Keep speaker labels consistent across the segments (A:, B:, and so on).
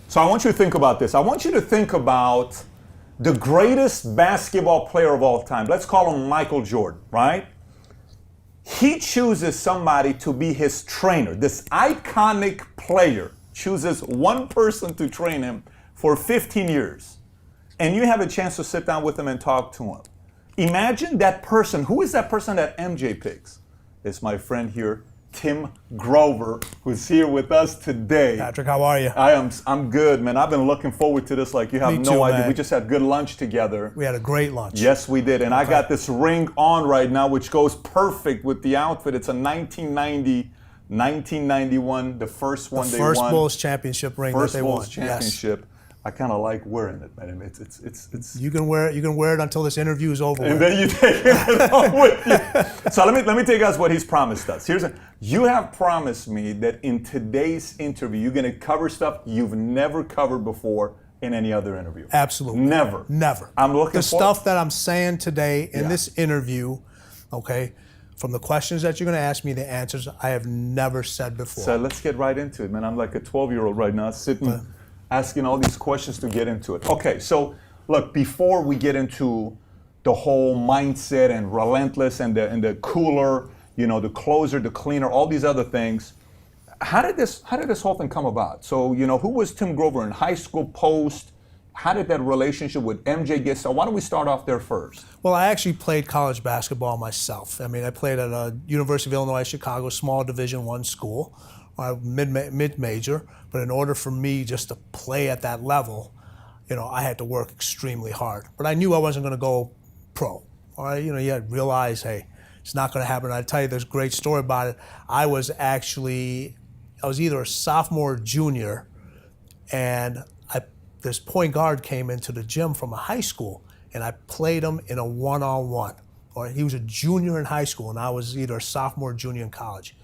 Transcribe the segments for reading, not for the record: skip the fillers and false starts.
A: So I want you to think about this. I want you to think about the greatest basketball player of all time. Let's call him Michael Jordan, right? He chooses somebody to be his trainer. This iconic player chooses one person to train him for 15 years. And you have a chance to sit down with him and talk to him. Imagine that person. Who is that person that MJ picks? It's my friend here, Tim Grover, who's here with us today.
B: Patrick, how are you?
A: I'm good, man. I've been looking forward to this like you have no idea.
B: Man.
A: We just had good lunch together.
B: We had a great lunch.
A: Yes, we did. And I got this ring on right now, which goes perfect with the outfit. It's a 1991, the first one they won.
B: First Bulls championship ring that they won.
A: First Bulls championship. Yes. I kind of like wearing it, man. It's.
B: You can wear it until this interview is over.
A: And then you take it home with you. So let me tell you guys what he's promised us. You have promised me that in today's interview you're going to cover stuff you've never covered before in any other interview.
B: Absolutely.
A: Never.
B: I'm looking for stuff that I'm saying today in this interview. Okay. From the questions that you're going to ask me, the answers I have never said before.
A: So let's get right into it, man. I'm like a 12-year-old right now, sitting. Asking all these questions to get into it. Okay, so look, before we get into the whole mindset and Relentless and the cooler, the closer, the cleaner, all these other things, how did this whole thing come about? So, who was Tim Grover in high school, post? How did that relationship with MJ get started? Why don't we start off there first?
B: Well, I actually played college basketball myself. I mean, I played at a University of Illinois, Chicago, small Division I school. Mid-major, but in order for me just to play at that level, I had to work extremely hard. But I knew I wasn't going to go pro. All right, you had to realize, hey, it's not going to happen. I'll tell you this great story about it. I was either a sophomore or junior, and this point guard came into the gym from a high school, and I played him in a one-on-one. All right, he was a junior in high school, and I was either a sophomore or junior in college.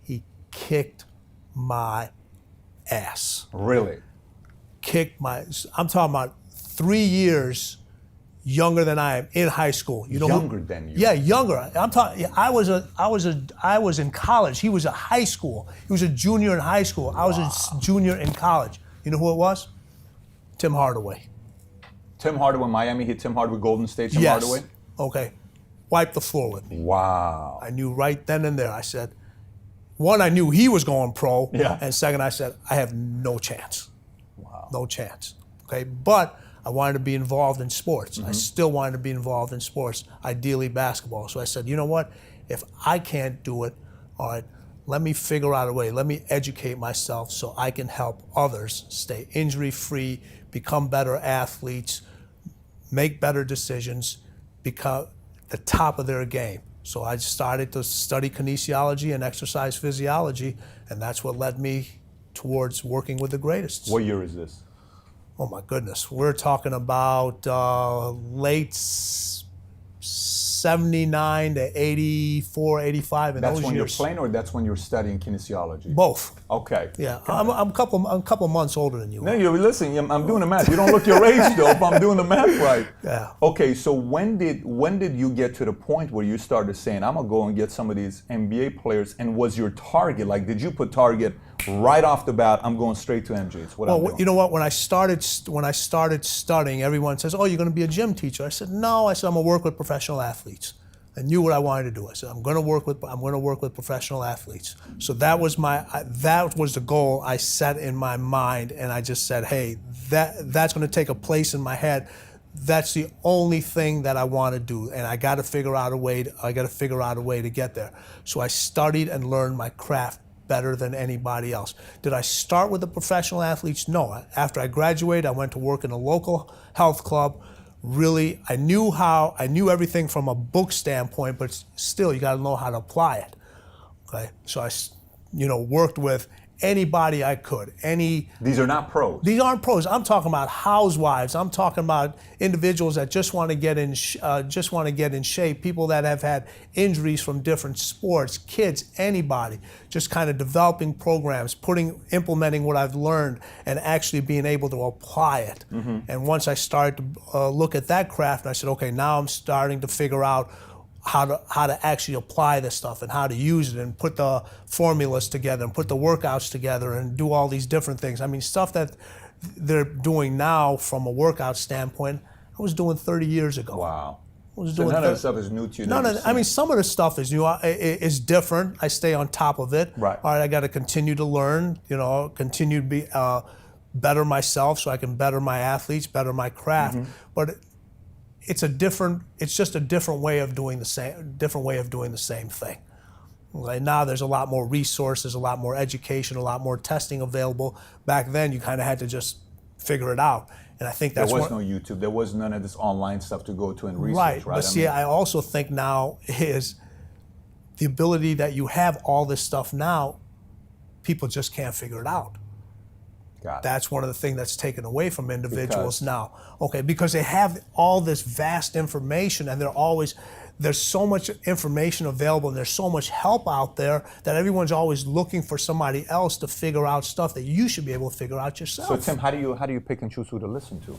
B: He kicked my ass.
A: Really?
B: I'm talking about 3 years younger than I am in high school.
A: Younger than you?
B: Yeah, younger. I'm talking. I was in college. He was a high school. He was a junior in high school. I was a junior in college. You know who it was? Tim Hardaway.
A: Tim Hardaway, Miami hit Tim Hardaway, Golden State. Tim Hardaway.
B: Okay. Wiped the floor with me.
A: Wow.
B: I knew right then and there. I said. One, I knew he was going pro, and second, I said, I have no chance.
A: Wow.
B: No chance, okay? But I wanted to be involved in sports. I still wanted to be involved in sports, ideally basketball. So I said, you know what? If I can't do it, all right, let me figure out a way. Let me educate myself so I can help others stay injury-free, become better athletes, make better decisions, become the top of their game. So I started to study kinesiology and exercise physiology, and that's what led me towards working with the greatest.
A: What year is this?
B: Oh my goodness, we're talking about late 79 to 84, 85 in those years.
A: That's when you're playing, or that's when you're studying kinesiology?
B: Both.
A: Okay.
B: Yeah, I'm a couple months older than you.
A: No, you're listening. I'm doing the math. You don't look your age though. If I'm doing the math right.
B: Yeah.
A: Okay, so when did you get to the point where you started saying, I'm gonna go and get some of these NBA players? And was your target, like, did you put target right off the bat? I'm going straight to MJ's.
B: Well, you know what? When I started studying, everyone says, "Oh, you're going to be a gym teacher." I said, "No." I said, "I'm going to work with professional athletes." I knew what I wanted to do. I said, I'm going to work with professional athletes. So that was the goal I set in my mind, and I just said, hey, that's going to take a place in my head. That's the only thing that I want to do, and I got to figure out a way to get there. So I studied and learned my craft better than anybody else. Did I start with the professional athletes? No. After I graduated, I went to work in a local health club. Really, I knew everything from a book standpoint, but still, you got to know how to apply it. Okay, so I, worked with anybody I could.
A: These are not pros.
B: These aren't pros. I'm talking about housewives. I'm talking about individuals that just want to get in shape. People that have had injuries from different sports, kids, anybody. Just kind of developing programs, implementing what I've learned, and actually being able to apply it. Mm-hmm. And once I started to look at that craft, I said, okay, now I'm starting to figure out how to actually apply this stuff and how to use it and put the formulas together and put the workouts together and do all these different things. I mean, stuff that they're doing now from a workout standpoint, I was doing 30 years ago.
A: Wow.
B: I was
A: So
B: doing
A: none of the stuff is new to you.
B: No, I mean, some of the stuff is new. It's different. I stay on top of it.
A: Right.
B: All right, I got to continue to learn, continue to be better myself so I can better my athletes, better my craft. But it's just a different way of doing the same thing. Right now, there's a lot more resources, a lot more education, a lot more testing available. Back then, you kind of had to just figure it out. And I think that's
A: there was no YouTube. There was none of this online stuff to go to and research, right?
B: But see, I also think now is the ability that you have all this stuff now, people just can't figure it out.
A: Got it.
B: That's one of the things that's taken away from individuals now. Okay, because they have all this vast information and there's so much information available and there's so much help out there that everyone's always looking for somebody else to figure out stuff that you should be able to figure out yourself.
A: So Tim, how do you pick and choose who to listen to?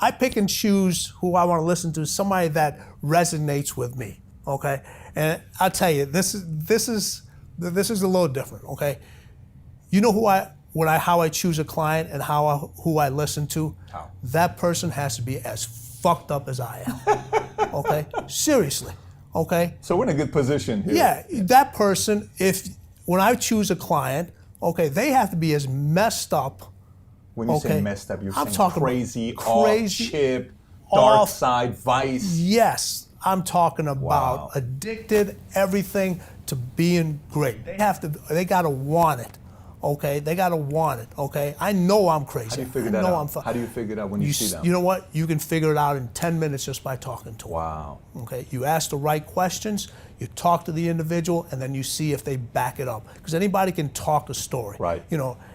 B: I pick and choose who I want to listen to, somebody that resonates with me, okay? And I'll tell you, this is a little different, okay? You know how I choose a client and who I listen to?
A: How?
B: That person has to be as fucked up as I am, okay? Seriously, okay?
A: So we're in a good position here.
B: Yeah, that person, when I choose a client, okay, they have to be as messed up.
A: When you say messed up, you're saying
B: talking
A: crazy,
B: crazy,
A: off chip, dark side, vice.
B: Yes, I'm talking about addicted, everything to being great. They gotta want it. Okay, they gotta want it. Okay, I know I'm crazy.
A: How do you figure that out? How do you figure it out when you see them?
B: You know what? You can figure it out in 10 minutes just by talking to them.
A: Wow.
B: Okay, you ask the right questions, you talk to the individual, and then you see if they back it up. Because anybody can talk a story.
A: Right.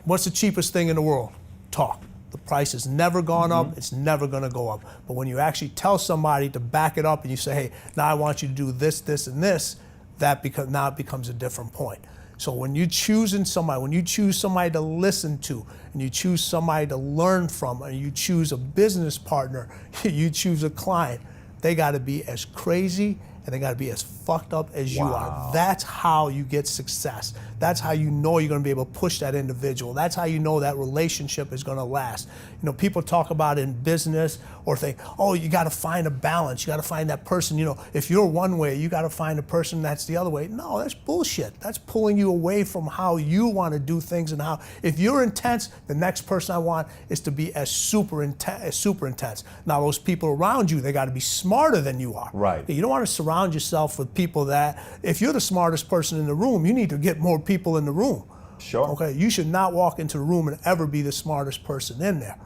B: What's the cheapest thing in the world? Talk. The price has never gone up. It's never going to go up. But when you actually tell somebody to back it up and you say, hey, now I want you to do this, this, and this, now it becomes a different point. So when you choose somebody to listen to, and you choose somebody to learn from, and you choose a business partner, you choose a client, they got to be as crazy and they got to be as fucked up as you are. That's how you get success. That's how you know you're going to be able to push that individual. That's how you know that relationship is going to last. People talk about in business or think, oh, you got to find a balance. You got to find that person. If you're one way, you got to find a person that's the other way. No, that's bullshit. That's pulling you away from how you want to do things and how. If you're intense, the next person I want is to be as super intense. Now, those people around you, they got to be smarter than you are.
A: Right.
B: You don't want to surround yourself with people that, if you're the smartest person in the room, you need to get more people in the room.
A: Sure.
B: Okay. You should not walk into the room and ever be the smartest person in there.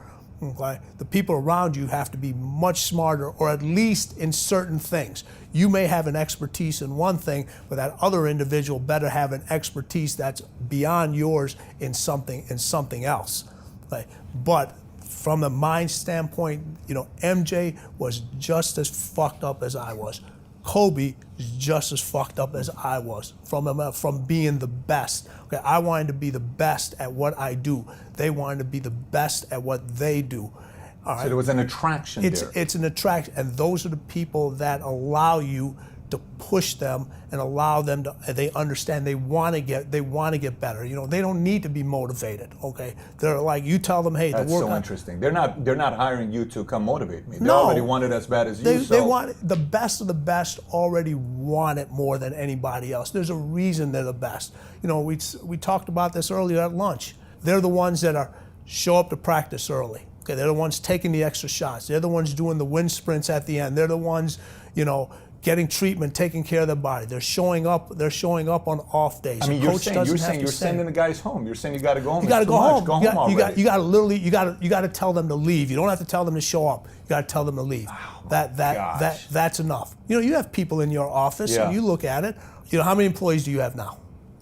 B: Okay. The people around you have to be much smarter, or at least in certain things. You may have an expertise in one thing, but that other individual better have an expertise that's beyond yours in something else. Okay. But from the mind standpoint, MJ was just as fucked up as I was. Kobe is just as fucked up as I was from being the best. Okay, I wanted to be the best at what I do. They wanted to be the best at what they do. All right?
A: So there was an attraction there.
B: It's an attraction, and those are the people that allow you to push them and allow them to. They understand they want to get better. They don't need to be motivated. Okay, they're like, you tell them, hey,
A: that's
B: the work.
A: So interesting. They're not hiring you to come motivate me. They
B: no,
A: already want it as bad as you.
B: They want the best of the best. Already want it more than anybody else. There's a reason they're the best. We talked about this earlier at lunch. They're the ones that show up to practice early. Okay, they're the ones taking the extra shots. They're the ones doing the wind sprints at the end. They're the ones, getting treatment, taking care of their body. They're showing up on off days.
A: I mean, you're saying you're sending the guys home. You're saying you got to go home.
B: You got to go home.
A: Go home already.
B: You got to tell them to leave. You don't have to tell them to show up. You got to tell them to leave.
A: Oh,
B: that's enough. You have people in your office, and you look at it. How many employees do you have now?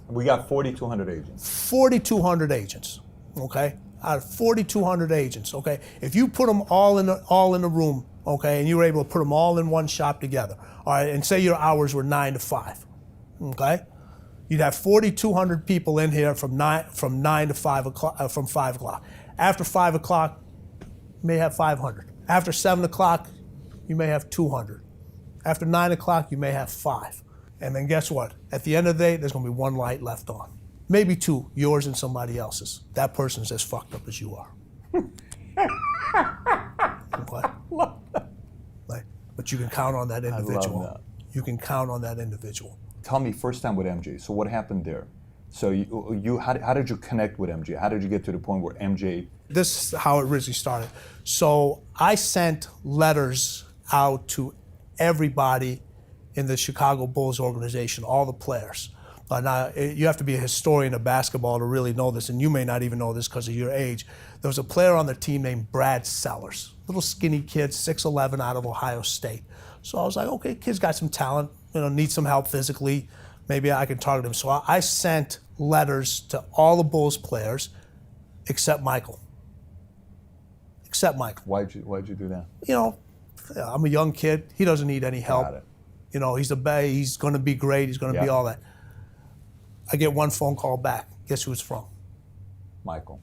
A: We got 4,200 agents.
B: 4,200 agents. Okay, out of 4,200 agents. Okay, if you put them all in the room, okay, and you were able to put them all in one shop together, all right, and say your hours were 9 to 5, okay, you'd have 4,200 people in here from 9 to 5 o'clock. From 5 o'clock. After 5 o'clock, you may have 500. After 7 o'clock, you may have 200. After 9 o'clock, you may have 5. And then guess what? At the end of the day, there's going to be one light left on. maybe two, yours and somebody else's. That person's as fucked up as you are. Okay? Like, but you can count on that individual.
A: I love that.
B: You can count on that individual.
A: Tell me, first time with MJ. So what happened there? So how did you connect with MJ? How did you get to the point where MJ?
B: This is how it originally started. So I sent letters out to everybody in the Chicago Bulls organization, all the players. Now, you have to be a historian of basketball to really know this, and you may not even know this because of your age. There was a player on the team named Brad Sellers, little skinny kid, 6'11", out of Ohio State. So I was like, okay, kid's got some talent, needs some help physically. Maybe I can target him. So I sent letters to all the Bulls players except Michael. Except Michael.
A: Why'd you do that?
B: I'm a young kid. He doesn't need any help.
A: Got it.
B: He's going to be great. He's going to be all that. I get one phone call back. Guess who it's from?
A: Michael.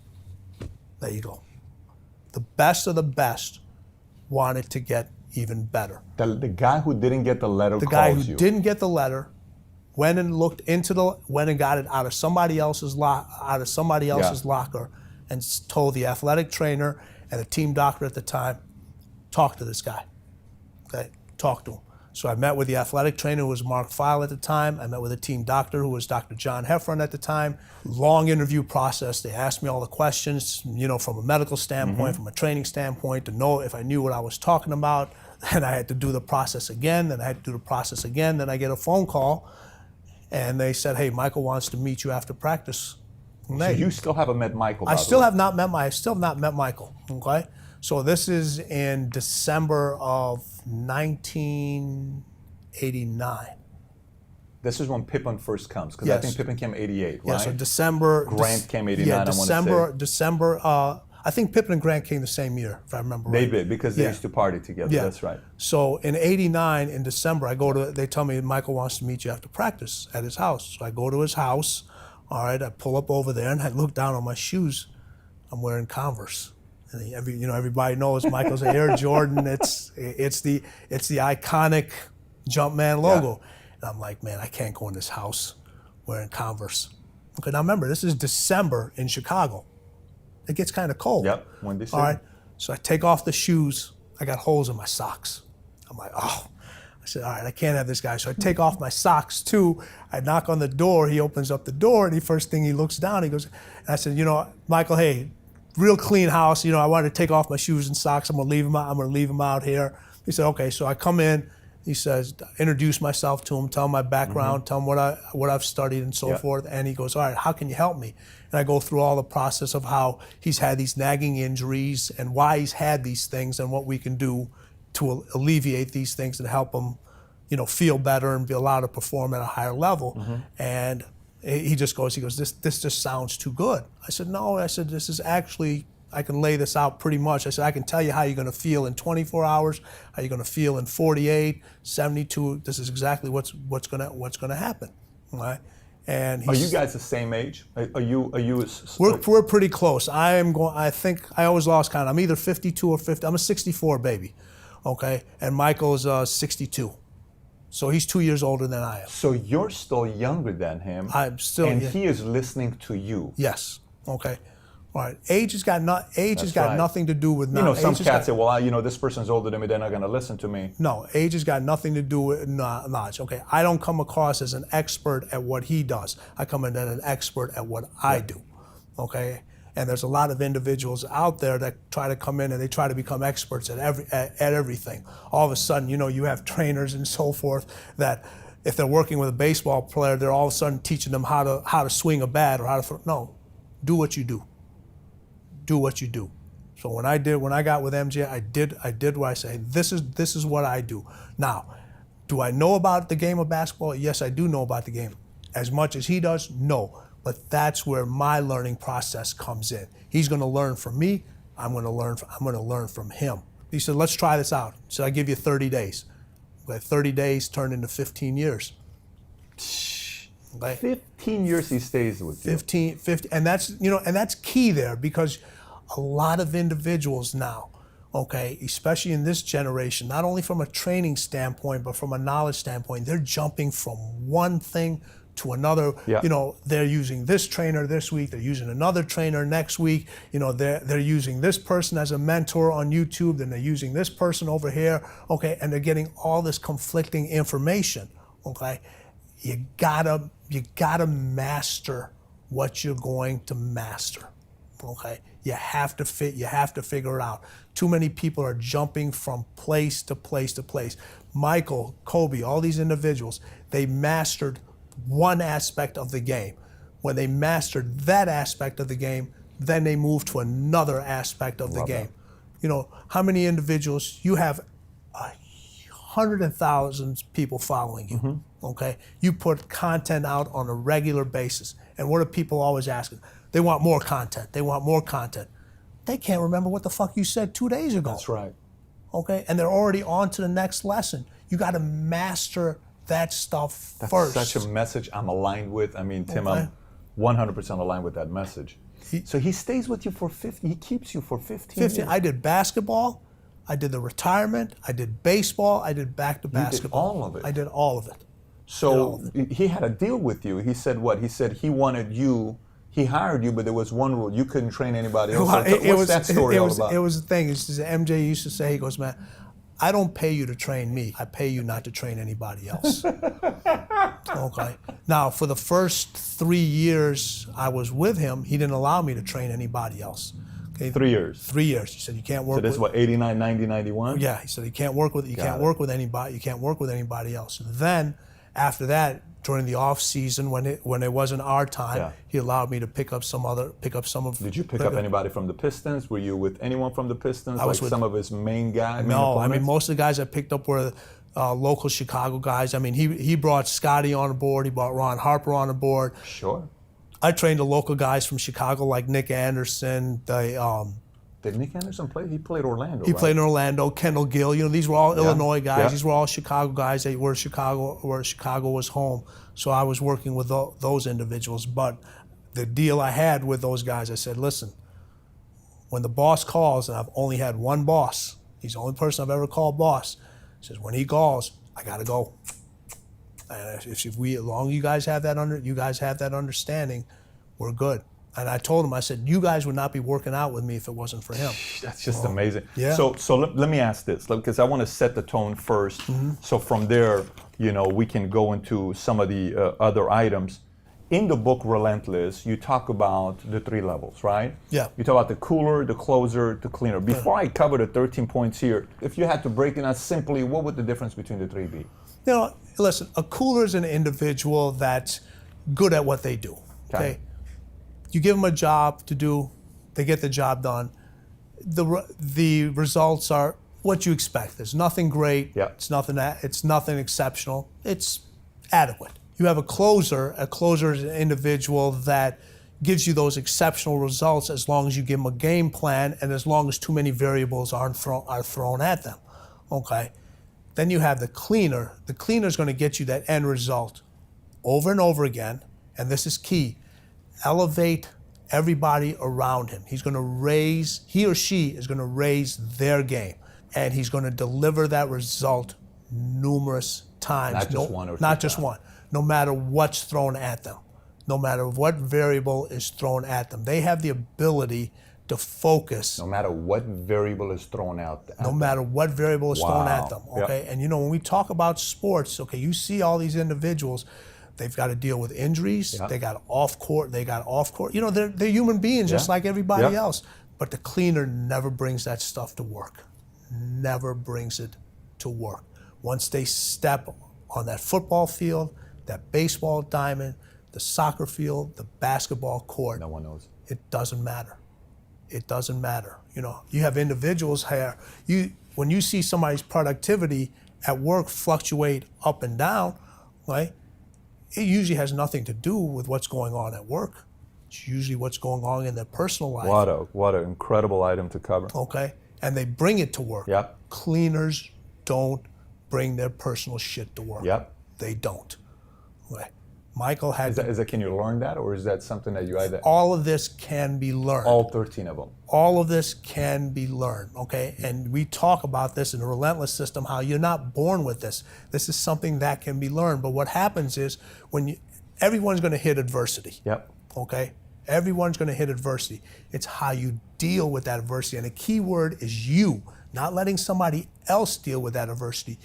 B: There you go. The best of the best wanted to get even better.
A: The guy who didn't get the letter
B: The
A: calls
B: guy who
A: you.
B: didn't get the letter went and got it out of somebody else's locker and told the athletic trainer and the team doctor at the time, talk to this guy. Okay, talk to him. So I met with the athletic trainer, who was Mark Feil at the time. I met with the team doctor, who was Dr. John Heffron at the time. Long interview process. They asked me all the questions, from a medical standpoint, from a training standpoint, to know if I knew what I was talking about. Then I had to do the process again. Then I had to do the process again. Then I get a phone call, and they said, "Hey, Michael wants to meet you after practice."
A: So you still haven't met Michael?
B: I still have not met Michael. Okay. So this is in December of 1989.
A: This is when Pippen first comes, because I
B: Yes.
A: think Pippen came 88, right?
B: Yeah, so December.
A: Grant came 89,
B: Yeah,
A: I wanna say.
B: December. I think Pippen and Grant came the same year, if I remember
A: They
B: right.
A: did, because they
B: Yeah.
A: used to party together.
B: Yeah.
A: That's right.
B: So in '89, in December, they tell me Michael wants to meet you after practice at his house. So I go to his house. All right, I pull up over there and I look down on my shoes. I'm wearing Converse. And everybody knows Michael's Air Jordan. It's the iconic Jumpman logo. And I'm like, man, I can't go in this house wearing Converse. Okay, now remember, this is December in Chicago. It gets kind of cold.
A: Yep, Windy City.
B: All right, so I take off the shoes. I got holes in my socks. I'm like, oh. I said, all right, I can't have this guy. So I take off my socks too. I knock on the door. He opens up the door, and the first thing he looks down, he goes, and I said, Michael, hey, real clean house. I wanted to take off my shoes and socks. I'm gonna leave them out here. He said, okay. So I come in. He says, introduce myself to him, tell him my background, tell him what I've studied and so forth. And he goes, all right, how can you help me? And I go through all the process of how he's had these nagging injuries and why he's had these things and what we can do to alleviate these things and help him, feel better and be allowed to perform at a higher level. And he goes, this just sounds too good. I said, no. I said, this is actually, I can lay this out pretty much. I said, I can tell you how you're going to feel in 24 hours, how you're going to feel in 48, 72. This is exactly what's going to happen. All right? And
A: are you guys the same age? Are you?
B: We're pretty close. I think I always lost count. I'm either 52 or 50. I'm a 64 baby. Okay, and Michael's 62. So he's 2 years older than I am.
A: So you're still younger than him.
B: I'm still.
A: And he is listening to you.
B: Yes. Okay. All right. Age has got nothing to do with.
A: Some cats say, "Well, this person's older than me; they're not going to listen to me."
B: No, age has got nothing to do with knowledge. Okay, I don't come across as an expert at what he does. I come in as an expert at what I do. Okay, and there's a lot of individuals out there that try to come in and they try to become experts at everything. All of a sudden, you have trainers and so forth that if they're working with a baseball player, they're all of a sudden teaching them how to swing a bat or how to throw. No, do what you do. Do what you do. So when I got with MJ, I did what I say. This is what I do. Now, do I know about the game of basketball? Yes, I do know about the game. As much as he does, no. But that's where my learning process comes in. He's going to learn from me. I'm going to learn from him. He said, let's try this out. So I give you 30 days. But 30 days turned into 15 years.
A: Okay. 15 years he stays with you.
B: 15, and that's key there, because a lot of individuals now, okay, especially in this generation, not only from a training standpoint, but from a knowledge standpoint, they're jumping from one thing to another.
A: Yeah.
B: You know, they're using this trainer this week, they're using another trainer next week. You know, they're using this person as a mentor on YouTube, then they're using this person over here. Okay, and they're getting all this conflicting information. Okay, you gotta master what you're going to master. Okay, you have to figure it out. Too many people are jumping from place to place to place. Michael, Kobe, all these individuals, they mastered one aspect of the game. When they mastered that aspect of the game, then they moved to another aspect of the game. You know, how many individuals, you have 100,000 people following you, okay? You put content out on a regular basis. And what are people always asking? They want more content. They want more content. They can't remember what the fuck you said 2 days ago.
A: That's right.
B: Okay, and they're already on to the next lesson. You got to master that stuff first.
A: That's such a message I'm aligned with. I mean, Tim, I'm 100% aligned with that message. So he stays with you for 50, he keeps you for 15 years.
B: I did basketball, I did the retirement, I did baseball, I did back to basketball.
A: You did all of it?
B: I did all of it.
A: So he had a deal with you. He said what? He said he wanted you, he hired you, but there was one rule. You couldn't train anybody else. So what's that story all about?
B: It was the thing. MJ used to say, he goes, man, I don't pay you to train me. I pay you not to train anybody else. Okay. Now, for the first 3 years I was with him, he didn't allow me to train anybody else. Okay?
A: 3 years?
B: 3 years. He said, you can't work with...
A: So this is what, 89, 90, 91?
B: Yeah. He said, you can't work with anybody. You can't work with anybody else. And then, after that, during the off season, when it wasn't our time, he allowed me to pick up some of.
A: Did you pick up anybody from the Pistons? Were you with anyone from the Pistons?
B: I was with
A: some of his main guys.
B: No, I mean most of the guys I picked up were local Chicago guys. I mean he brought Scotty on board. He brought Ron Harper on board.
A: Sure.
B: I trained the local guys from Chicago like Nick Anderson.
A: Did Nick Anderson play? He played Orlando.
B: He played in Orlando. Kendall Gill. You know, these were all Illinois guys.
A: Yeah.
B: These were all Chicago guys. They were where Chicago was home. So I was working with those individuals. But the deal I had with those guys, I said, listen, when the boss calls, and I've only had one boss. He's the only person I've ever called boss. He says, when he calls, I gotta go. And as long as you guys have that understanding, we're good. And I told him, I said, you guys would not be working out with me if it wasn't for him.
A: That's just amazing.
B: Yeah.
A: So let me ask this, because I want to set the tone first. So from there, you know, we can go into some of the other items. In the book Relentless, you talk about the 3 levels, right?
B: Yeah.
A: You talk about the cooler, the closer, the cleaner. Before I cover the 13 points here, if you had to break it down simply, what would the difference between the 3 be? You
B: know, listen, a cooler is an individual that's good at what they do, okay? You give them a job to do, they get the job done. The results are what you expect. There's nothing great.
A: Yeah.
B: It's nothing exceptional. It's adequate. You have a closer. A closer is an individual that gives you those exceptional results as long as you give them a game plan and as long as too many variables are thrown at them. Okay. Then you have the cleaner. The cleaner is going to get you that end result over and over again, and this is key. Elevate everybody around him. He or she is going to raise their game, and he's going to deliver that result numerous times.
A: Not just one or two
B: Not just one. No matter what's thrown at them. No matter what variable is thrown at them. They have the ability to focus.
A: No matter what variable is thrown out.
B: No matter what variable is thrown at them. Okay.
A: Yep.
B: And you know, when we talk about sports, okay, you see all these individuals. They've got to deal with injuries.
A: Yeah.
B: They got off court. You know, they're human beings just like everybody else. But the cleaner never brings that stuff to work. Never brings it to work. Once they step on that football field, that baseball diamond, the soccer field, the basketball court,
A: no one knows.
B: It doesn't matter. It doesn't matter. You know, you have individuals here. When you see somebody's productivity at work fluctuate up and down, right? It usually has nothing to do with what's going on at work. It's usually what's going on in their personal life.
A: What an incredible item to cover.
B: Okay, and they bring it to work.
A: Yep.
B: Cleaners don't bring their personal shit to work.
A: Yep.
B: They don't. Okay. Michael had.
A: Can you learn that, or is that something that you either?
B: All of this can be learned.
A: All 13 of them.
B: All of this can be learned, okay? And we talk about this in the Relentless system, how you're not born with this. This is something that can be learned. But what happens is everyone's going to hit adversity.
A: Yep.
B: Okay? Everyone's going to hit adversity. It's how you deal with that adversity. And the key word is you, not letting somebody else deal with that adversity.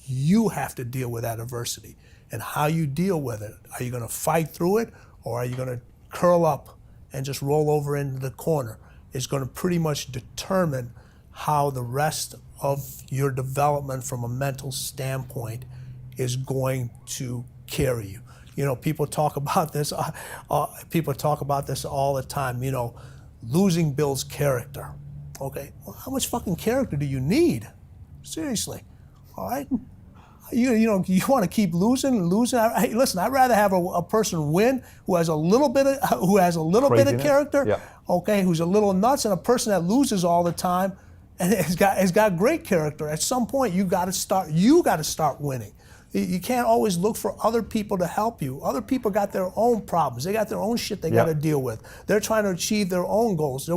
B: You have to deal with that adversity. And how you deal with it. Are you going to fight through it, or are you going to curl up and just roll over into the corner? Is going to pretty much determine how the rest of your development from a mental standpoint is going to carry you. You know, people talk about this. People talk about this all the time. You know, losing builds character. Okay, well, how much fucking character do you need? Seriously, all right. You know, you want to keep losing. Hey, listen, I'd rather have a person win who has a little bit of
A: Craziness.
B: character.
A: Yeah.
B: Okay, who's a little nuts, and a person that loses all the time and has got great character. At some point, you got to start winning. You can't always look for other people to help you. Other people got their own problems. They got their own shit they got to deal with. They're trying to achieve their own goals.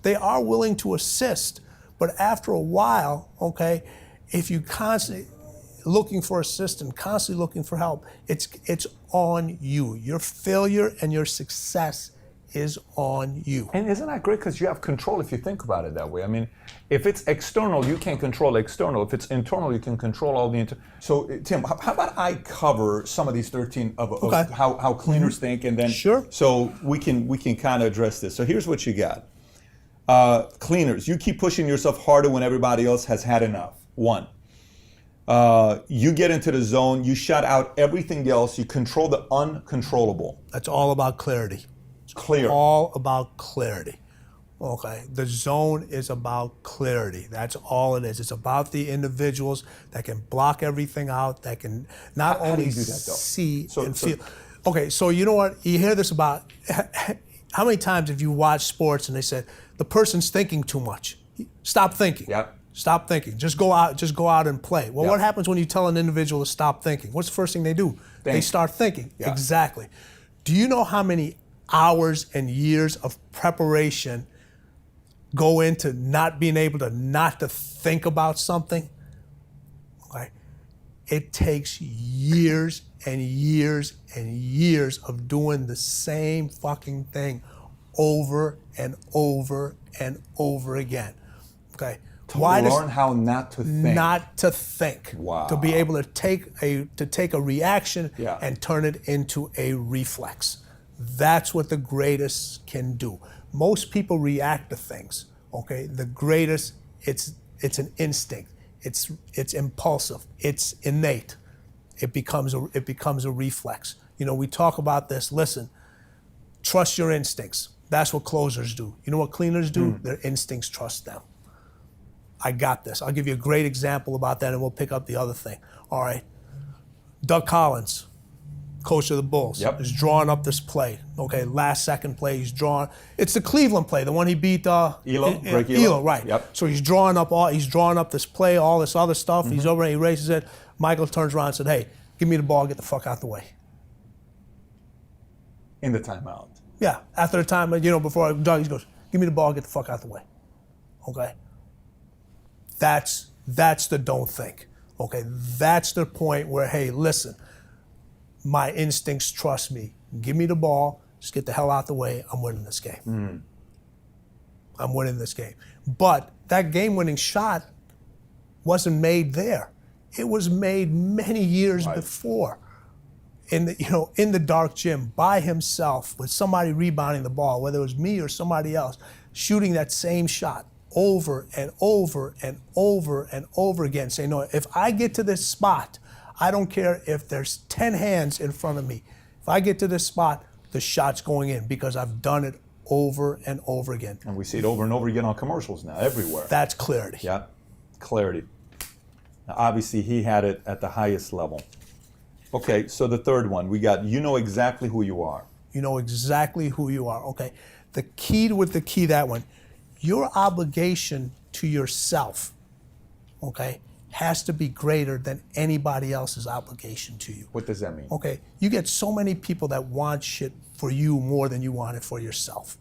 B: They are willing to assist, but after a while, okay, if you constantly looking for assistance, constantly looking for help, it's on you. Your failure and your success is on you.
A: And isn't that great? Because you have control if you think about it that way. I mean, if it's external, you can control external. If it's internal, you can control all the internal. So, Tim, how about I cover some of these 13 of how cleaners think, and then so we can kind of address this. So here's what you got. Cleaners, you keep pushing yourself harder when everybody else has had enough. 1. You get into the zone, you shut out everything else, you control the uncontrollable.
B: That's all about clarity.
A: Clear.
B: All about clarity. Okay, the zone is about clarity. That's all it is. It's about the individuals that can block everything out, that can not only
A: do that, though?
B: see and feel. Okay, so you know what? You hear this about, how many times have you watched sports and they said, the person's thinking too much. Stop thinking.
A: Yep.
B: Stop thinking. Just go out and play. Well, what happens when you tell an individual to stop thinking? What's the first thing they do? They start thinking. Yep. Exactly. Do you know how many hours and years of preparation go into not being able to not to think about something? Okay. It takes years and years and years of doing the same fucking thing over and over and over again. Okay.
A: Learn how not to think.
B: Not to think.
A: Wow.
B: To be able to take a reaction
A: Yeah.
B: and turn it into a reflex. That's what the greatest can do. Most people react to things. Okay, the greatest, it's an instinct. It's impulsive. It's innate. It becomes a reflex. You know, we talk about this. Listen, trust your instincts. That's what closers do. You know what cleaners do? Their instincts trust them. I got this. I'll give you a great example about that, and we'll pick up the other thing. All right, Doug Collins, coach of the Bulls, is drawing up this play. Okay, last second play, he's drawing. It's the Cleveland play, the one he beat Elo, right?
A: Yep.
B: So he's drawing up this play, all this other stuff. He's over, and he raises it. Michael turns around and said, "Hey, give me the ball, get the fuck out the way."
A: In the timeout.
B: Yeah, after the time, before Doug, he goes, "Give me the ball, get the fuck out the way." Okay. That's the don't think. Okay, that's the point where, hey, listen, my instincts trust me. Give me the ball, just get the hell out the way. I'm winning this game. I'm winning this game. But that game-winning shot wasn't made there. It was made many years before, in the dark gym by himself with somebody rebounding the ball, whether it was me or somebody else, shooting that same shot over and over and over and over again, saying, no, if I get to this spot, I don't care if there's 10 hands in front of me. If I get to this spot, the shot's going in because I've done it over and over again.
A: And we see it over and over again on commercials now, everywhere.
B: That's clarity.
A: Yeah, clarity. Now, obviously, he had it at the highest level. Okay, so the third one, we got, you know exactly who you are.
B: You know exactly who you are. Okay, the key, that one, your obligation to yourself, okay, has to be greater than anybody else's obligation to you.
A: What does that mean?
B: Okay, you get so many people that want shit for you more than you want it for yourself.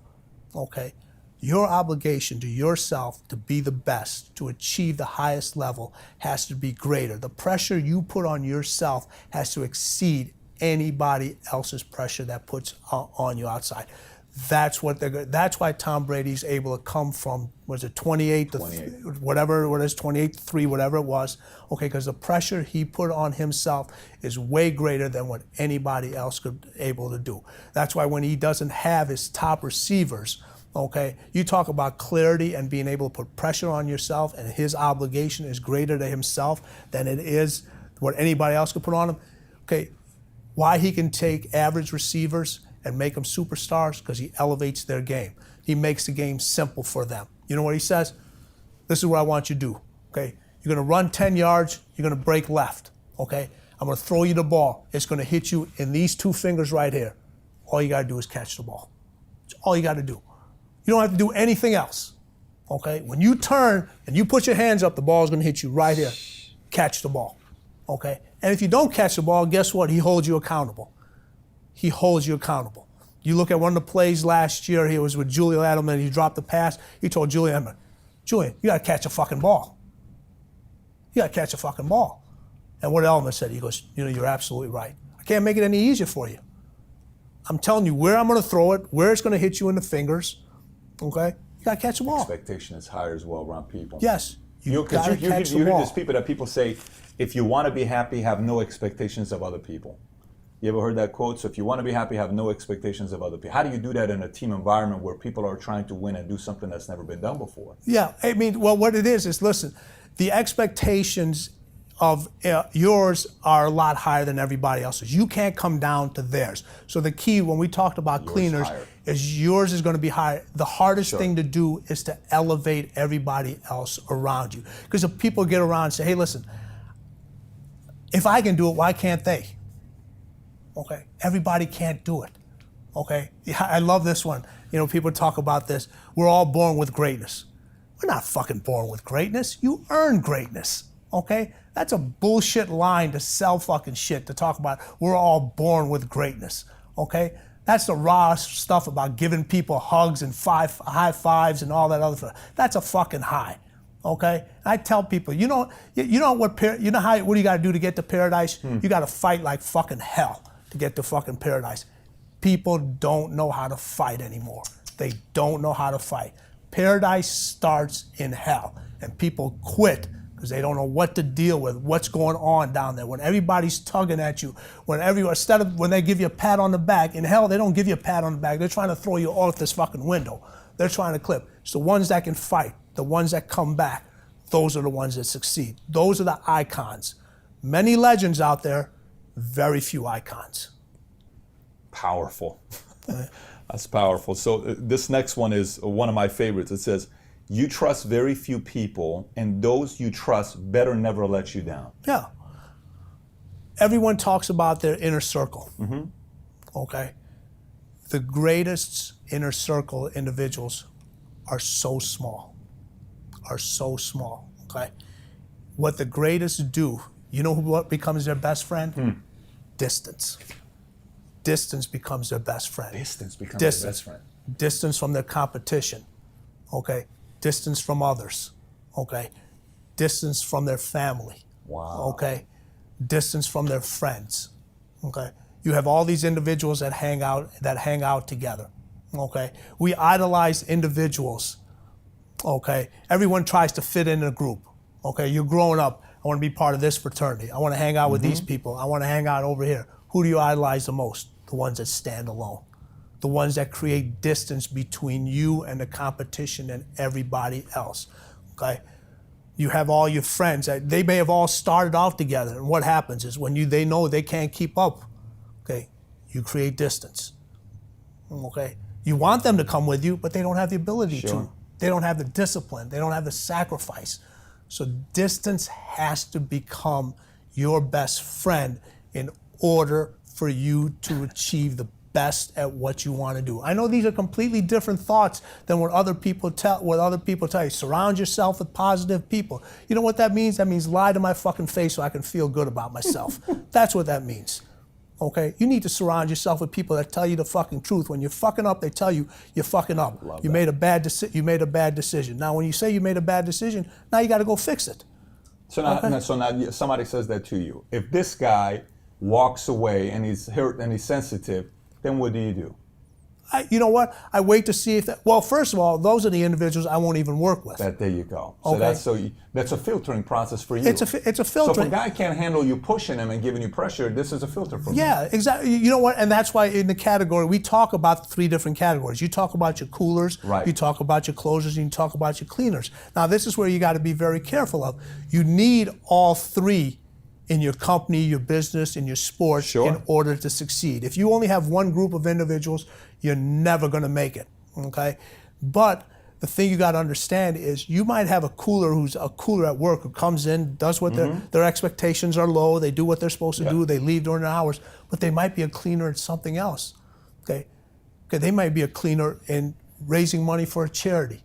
B: Okay, your obligation to yourself to be the best, to achieve the highest level, has to be greater. The pressure you put on yourself has to exceed anybody else's pressure that puts on you outside. That's what that's why Tom Brady's able to come from, was it 28 to whatever it is, 28 to 3, whatever it was. Okay, because the pressure he put on himself is way greater than what anybody else could able to do. That's why when he doesn't have his top receivers, okay, you talk about clarity and being able to put pressure on yourself, and his obligation is greater to himself than it is what anybody else could put on him. Okay, why he can take average receivers and make them superstars? Because he elevates their game. He makes the game simple for them. You know what he says? This is what I want you to do, okay? You're gonna run 10 yards, you're gonna break left, okay? I'm gonna throw you the ball. It's gonna hit you in these 2 fingers right here. All you gotta do is catch the ball. It's all you gotta do. You don't have to do anything else, okay? When you turn and you put your hands up, the ball is gonna hit you right here. Catch the ball, okay? And if you don't catch the ball, guess what? He holds you accountable. He holds you accountable. You look at one of the plays last year, he was with Julian Edelman, he dropped the pass, he told Julian Edelman, Julian, you gotta catch a fucking ball. You gotta catch a fucking ball. And what Edelman said, he goes, you know, you're absolutely right. I can't make it any easier for you. I'm telling you where I'm gonna throw it, where it's gonna hit you in the fingers, okay? You gotta catch the ball.
A: Expectation is higher as well around people.
B: Yes,
A: you hear these people that people say, if you wanna be happy, have no expectations of other people. You ever heard that quote? So if you want to be happy, have no expectations of other people. How do you do that in a team environment where people are trying to win and do something that's never been done before?
B: Yeah, I mean, well, what it is listen, the expectations of yours are a lot higher than everybody else's. You can't come down to theirs. So the key when we talked about cleaners is yours is going to be higher. The hardest thing to do is to elevate everybody else around you. Because if people get around and say, hey, listen, if I can do it, why can't they? Okay, everybody can't do it. Okay, yeah, I love this one. You know, people talk about this. We're all born with greatness. We're not fucking born with greatness. You earn greatness. Okay, that's a bullshit line to sell fucking shit to talk about. We're all born with greatness. Okay, that's the raw stuff about giving people hugs and high fives and all that other stuff. That's a fucking high. Okay, I tell people, what do you got to do to get to paradise? You got to fight like fucking hell to get to fucking paradise. People don't know how to fight anymore. They don't know how to fight. Paradise starts in hell, and people quit because they don't know what to deal with, what's going on down there. When everybody's tugging at you, when they give you a pat on the back, in hell they don't give you a pat on the back. They're trying to throw you off this fucking window. They're trying to clip. It's the ones that can fight, the ones that come back. Those are the ones that succeed. Those are the icons. Many legends out there, very few icons.
A: Powerful. That's powerful. So this next one is one of my favorites. It says, you trust very few people, and those you trust better never let you down.
B: Yeah. Everyone talks about their inner circle. Mm-hmm. Okay. The greatest inner circle individuals are so small. Okay. What the greatest do, you know what becomes their best friend? Distance. Distance becomes their best friend.
A: Distance becomes their best friend.
B: Distance from their competition. Okay. Distance from others. Okay. Distance from their family.
A: Wow.
B: Okay. Distance from their friends. Okay. You have all these individuals that hang out together. Okay. We idolize individuals. Okay. Everyone tries to fit in a group. Okay. You're growing up. I want to be part of this fraternity. I want to hang out with these people. I want to hang out over here. Who do you idolize the most? The ones that stand alone. The ones that create distance between you and the competition and everybody else. Okay. You have all your friends that they may have all started off together, and what happens is when they know they can't keep up, okay, you create distance. Okay. You want them to come with you, but they don't have the ability to. They don't have the discipline. They don't have the sacrifice. So distance has to become your best friend in order for you to achieve the best at what you want to do. I know these are completely different thoughts than what other people tell you. Surround yourself with positive people. You know what that means? That means lie to my fucking face so I can feel good about myself. That's what that means. Okay? You need to surround yourself with people that tell you the fucking truth. When you're fucking up, they tell you you're fucking up. You made a bad decision. Now, when you say you made a bad decision, now you got to go fix it.
A: So now somebody says that to you. If this guy walks away and he's hurt and he's sensitive, then what do?
B: You know what? I wait to see if that. Well, first of all, those are the individuals I won't even work with.
A: There you go. So
B: Okay.
A: that's a filtering process for you.
B: It's a
A: So
B: filter.
A: if a guy can't handle you pushing him and giving you pressure, this is a filter for him.
B: Yeah, exactly. You know what? And that's why in the category, we talk about 3 different categories. You talk about your coolers,
A: Right.
B: you talk about your closers, and you talk about your cleaners. Now, this is where you got to be very careful of. You need all 3 in your company, your business, and your sport
A: Sure.
B: in order to succeed. If you only have one group of individuals, you're never going to make it, okay? But the thing you got to understand is you might have a cooler who's a cooler at work who comes in, does what their expectations are low, they do what they're supposed to do, they leave during their hours, but they might be a cleaner at something else, okay? They might be a cleaner in raising money for a charity,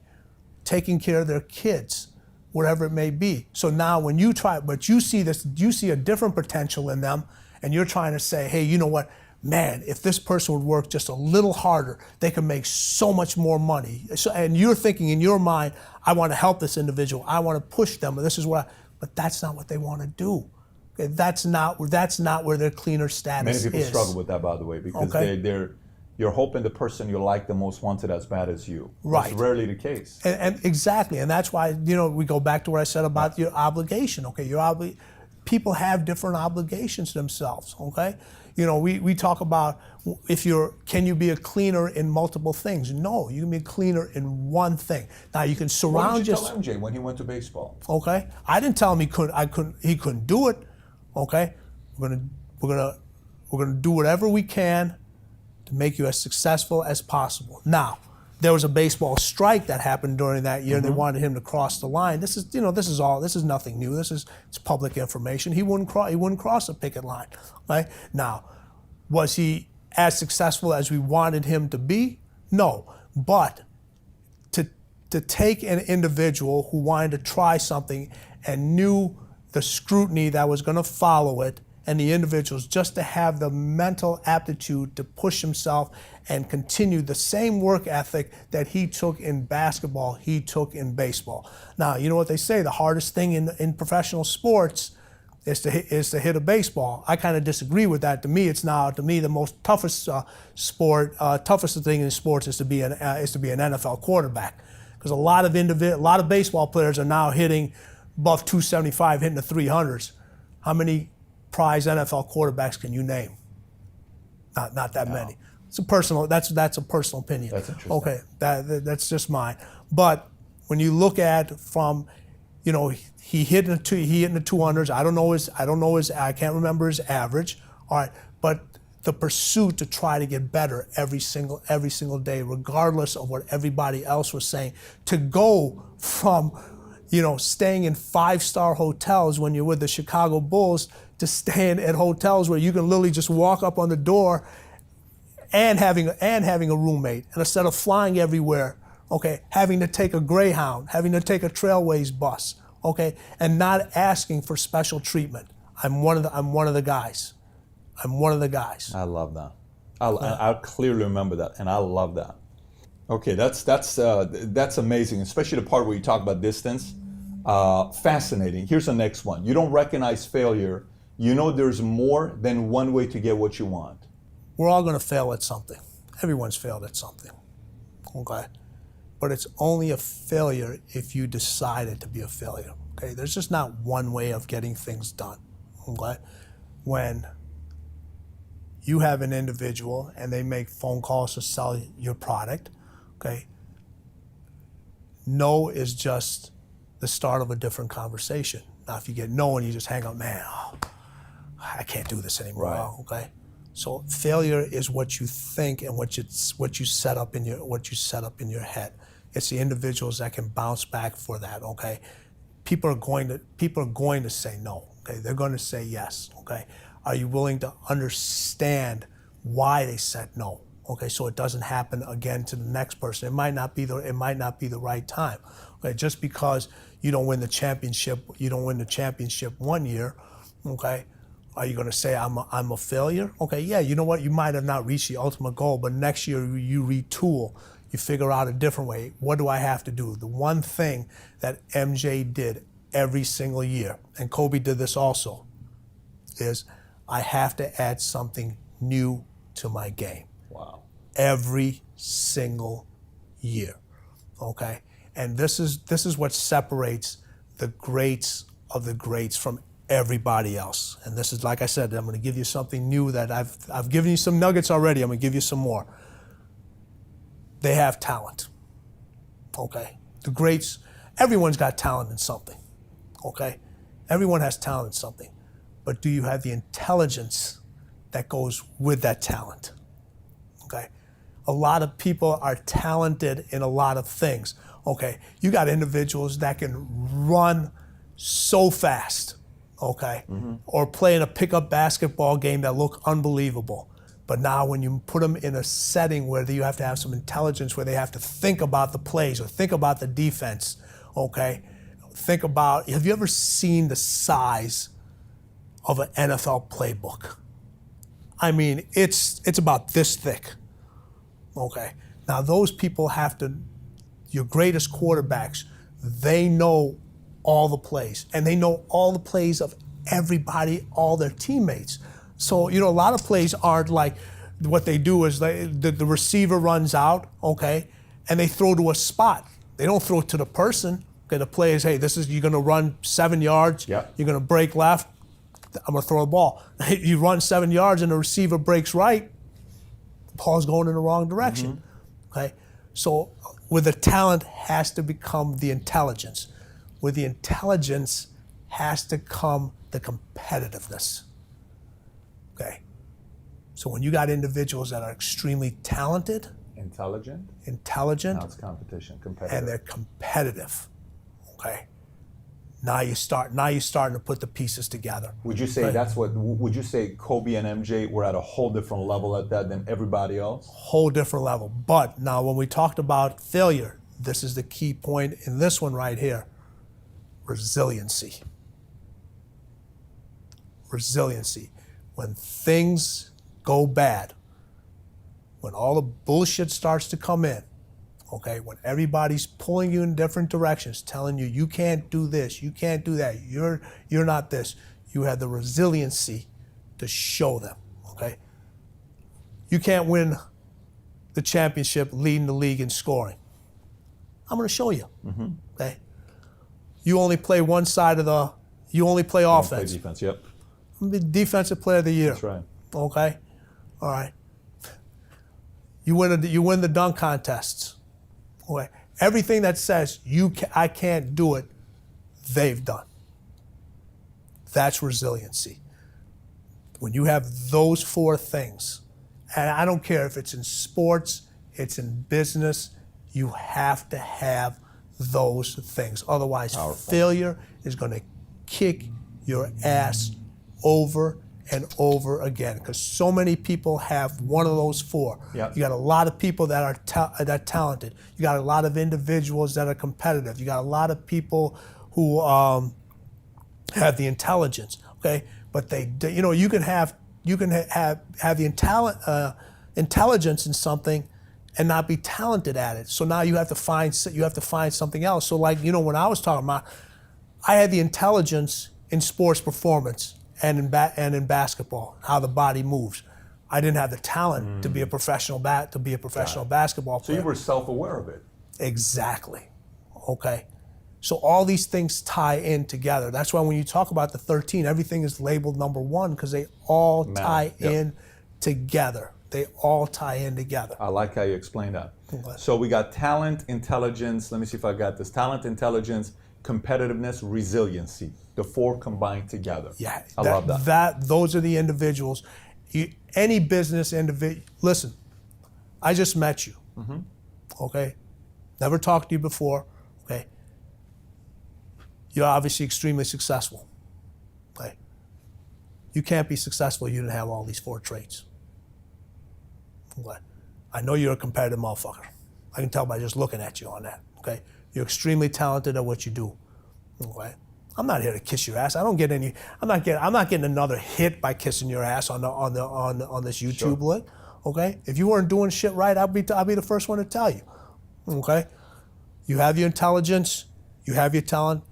B: taking care of their kids, whatever it may be. So now when you try, but you see a different potential in them, and you're trying to say, hey, you know what? Man, if this person would work just a little harder, they could make so much more money. So, and you're thinking in your mind, I want to help this individual. I want to push them. But that's not what they want to do. Okay, that's not where their cleaner status
A: Many
B: is.
A: people struggle with that, by the way, because you're hoping the person you like the most wants it as bad as you.
B: Right.
A: It's rarely the case.
B: And exactly, and that's why we go back to what I said about your obligation. Okay, people have different obligations themselves. Okay, we talk about can you be a cleaner in multiple things? No, you can be a cleaner in one thing. Now you can surround
A: What did you tell MJ when he went to baseball?
B: Okay, I didn't tell him he couldn't do it. Okay, we're gonna do whatever we can to make you as successful as possible. Now, there was a baseball strike that happened during that year. They wanted him to cross the line. This is nothing new. It's public information. He wouldn't cross a picket line. Right? Now, was he as successful as we wanted him to be? No. But to take an individual who wanted to try something and knew the scrutiny that was going to follow it, and the individuals just to have the mental aptitude to push himself and continue the same work ethic that he took in basketball, he took in baseball. Now, you know what they say, the hardest thing in professional sports is to hit a baseball. I kind of disagree with that. To me, the most toughest toughest thing in sports is to be an NFL quarterback, because a lot of baseball players are now hitting above 275, hitting the 300s. How many prize NFL quarterbacks can you name? Not that many. It's a personal. That's a personal opinion.
A: That's interesting.
B: Okay, that's just mine. But when you look at from, he hit in the 200s. I can't remember his average. All right, but the pursuit to try to get better every single day, regardless of what everybody else was saying, to go from staying in 5-star hotels when you're with the Chicago Bulls to staying at hotels where you can literally just walk up on the door and having a roommate. And instead of flying everywhere, okay, having to take a Greyhound, having to take a Trailways bus, okay, and not asking for special treatment. I'm one of the guys.
A: I love that. I clearly remember that, and I love that. Okay, that's amazing, especially the part where you talk about distance. Fascinating. Here's the next one. You don't recognize failure. You know there's more than one way to get what you want.
B: We're all going to fail at something. Everyone's failed at something. Okay? But it's only a failure if you decide it to be a failure. Okay? There's just not one way of getting things done. Okay? When you have an individual and they make phone calls to sell your product, okay? No is just the start of a different conversation. Now, if you get no and you just hang up, man, I can't do this anymore.
A: Right.
B: Okay. So failure is what you think and what you set up in your head. It's the individuals that can bounce back for that. Okay. People are going to say no. Okay. They're going to say yes. Okay. Are you willing to understand why they said no? Okay, so it doesn't happen again to the next person. It might not be the right time. Okay, just because you don't win the championship one year, okay, are you going to say I'm a failure? Okay, yeah, you know what? You might have not reached the ultimate goal, but next year you retool. You figure out a different way. What do I have to do? The one thing that MJ did every single year, and Kobe did this also, is I have to add something new to my game.
A: Wow.
B: Every single year. Okay? And this is what separates the greats of the greats from everybody else. And this is, like I said, I'm going to give you something new that I've given you some nuggets already. I'm going to give you some more. They have talent. Okay? The greats, everyone's got talent in something. Okay? Everyone has talent in something. But do you have the intelligence that goes with that talent? Okay? A lot of people are talented in a lot of things. Okay? You got individuals that can run so fast, okay? Or play in a pickup basketball game that look unbelievable. But now when you put them in a setting where you have to have some intelligence, where they have to think about the plays or think about the defense, okay? Think about, have you ever seen the size of an NFL playbook? I mean, it's about this thick, okay? Now those people have to, your greatest quarterbacks, they know all the plays, and they know all the plays of everybody, all their teammates. So, a lot of plays aren't like, what they do is the receiver runs out, okay, and they throw to a spot. They don't throw it to the person. Okay, the play is, hey, you're going to run 7 yards, you're going to break left, I'm going to throw the ball. You run 7 yards and the receiver breaks right, the ball's going in the wrong direction, okay? So, with the talent has to become the intelligence. With the intelligence has to come the competitiveness. Okay. So when you got individuals that are extremely talented,
A: Intelligent.
B: intelligent,
A: Now it's competition, competitive.
B: and they're competitive. Okay. Now you're starting to put the pieces together.
A: Would you say would you say Kobe and MJ were at a whole different level at that than everybody else?
B: Whole different level. But now when we talked about failure, this is the key point in this one right here. Resiliency. Resiliency. When things go bad, when all the bullshit starts to come in, okay, when everybody's pulling you in different directions, telling you, you can't do this, you can't do that, you're not this, you have the resiliency to show them, okay? You can't win the championship leading the league in scoring. I'm going to show you, okay? You only play one side of you only play offense.
A: Play defense, yep.
B: I'm the defensive player of the year.
A: That's right.
B: Okay? All right. You win the dunk contests. Okay. Everything that says I can't do it, they've done. That's resiliency. When you have those 4 things, and I don't care if it's in sports, it's in business, you have to have those things. Otherwise, failure is going to kick your ass over and over again, because so many people have one of those 4.
A: Yep.
B: You got a lot of people that are talented. You got a lot of individuals that are competitive. You got a lot of people who have the intelligence. Okay, but you can have the intelligence in something and not be talented at it. So now you have to find something else. So when I was talking about, I had the intelligence in sports performance and in basketball, how the body moves. I didn't have the talent to be a professional basketball player.
A: So you were self-aware of it.
B: Exactly. Okay. So all these things tie in together. That's why when you talk about the 13, everything is labeled number 1, because they all tie in together. They all tie in together.
A: I like how you explain that.
B: Okay.
A: So we got talent, intelligence. Let me see if I got this. Talent, intelligence, competitiveness, resiliency. The 4 combined together.
B: Yeah,
A: I love that.
B: Those are the individuals. Any business individual. Listen, I just met you. Okay, never talked to you before. Okay, you're obviously extremely successful. Okay, you can't be successful if you didn't have all these 4 traits. Okay, I know you're a competitive motherfucker. I can tell by just looking at you on that. Okay, you're extremely talented at what you do. Okay. I'm not here to kiss your ass. I'm not getting another hit by kissing your ass on this YouTube link. Okay? If you weren't doing shit right, I'll be the first one to tell you. Okay? You have your intelligence, you have your talent.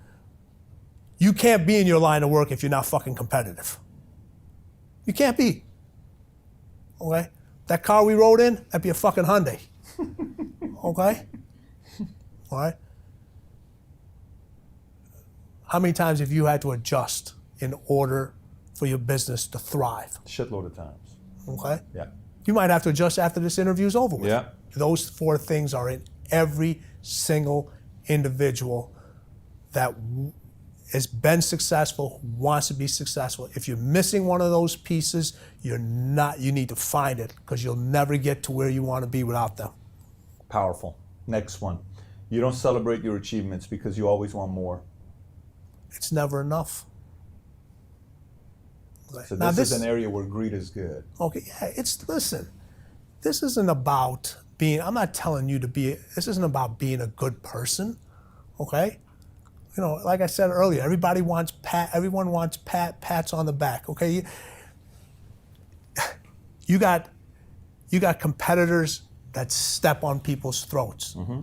B: You can't be in your line of work if you're not fucking competitive. You can't be. Okay? That car we rode in, that'd be a fucking Hyundai. Okay? All right? How many times have you had to adjust in order for your business to thrive?
A: Shitload of times.
B: Okay?
A: Yeah.
B: You might have to adjust after this interview's over with.
A: Yeah.
B: Those 4 things are in every single individual that has been successful, who wants to be successful. If you're missing one of those pieces, you need to find it, because you'll never get to where you want to be without them.
A: Powerful. Next one. You don't celebrate your achievements because you always want more.
B: It's never enough.
A: So this is an area where greed is good.
B: Okay, yeah, listen, this isn't about being, I'm not telling you to be, this isn't about being a good person, okay? You know, like I said earlier, everyone wants pats on the back, okay? You got competitors that step on people's throats. Mm-hmm.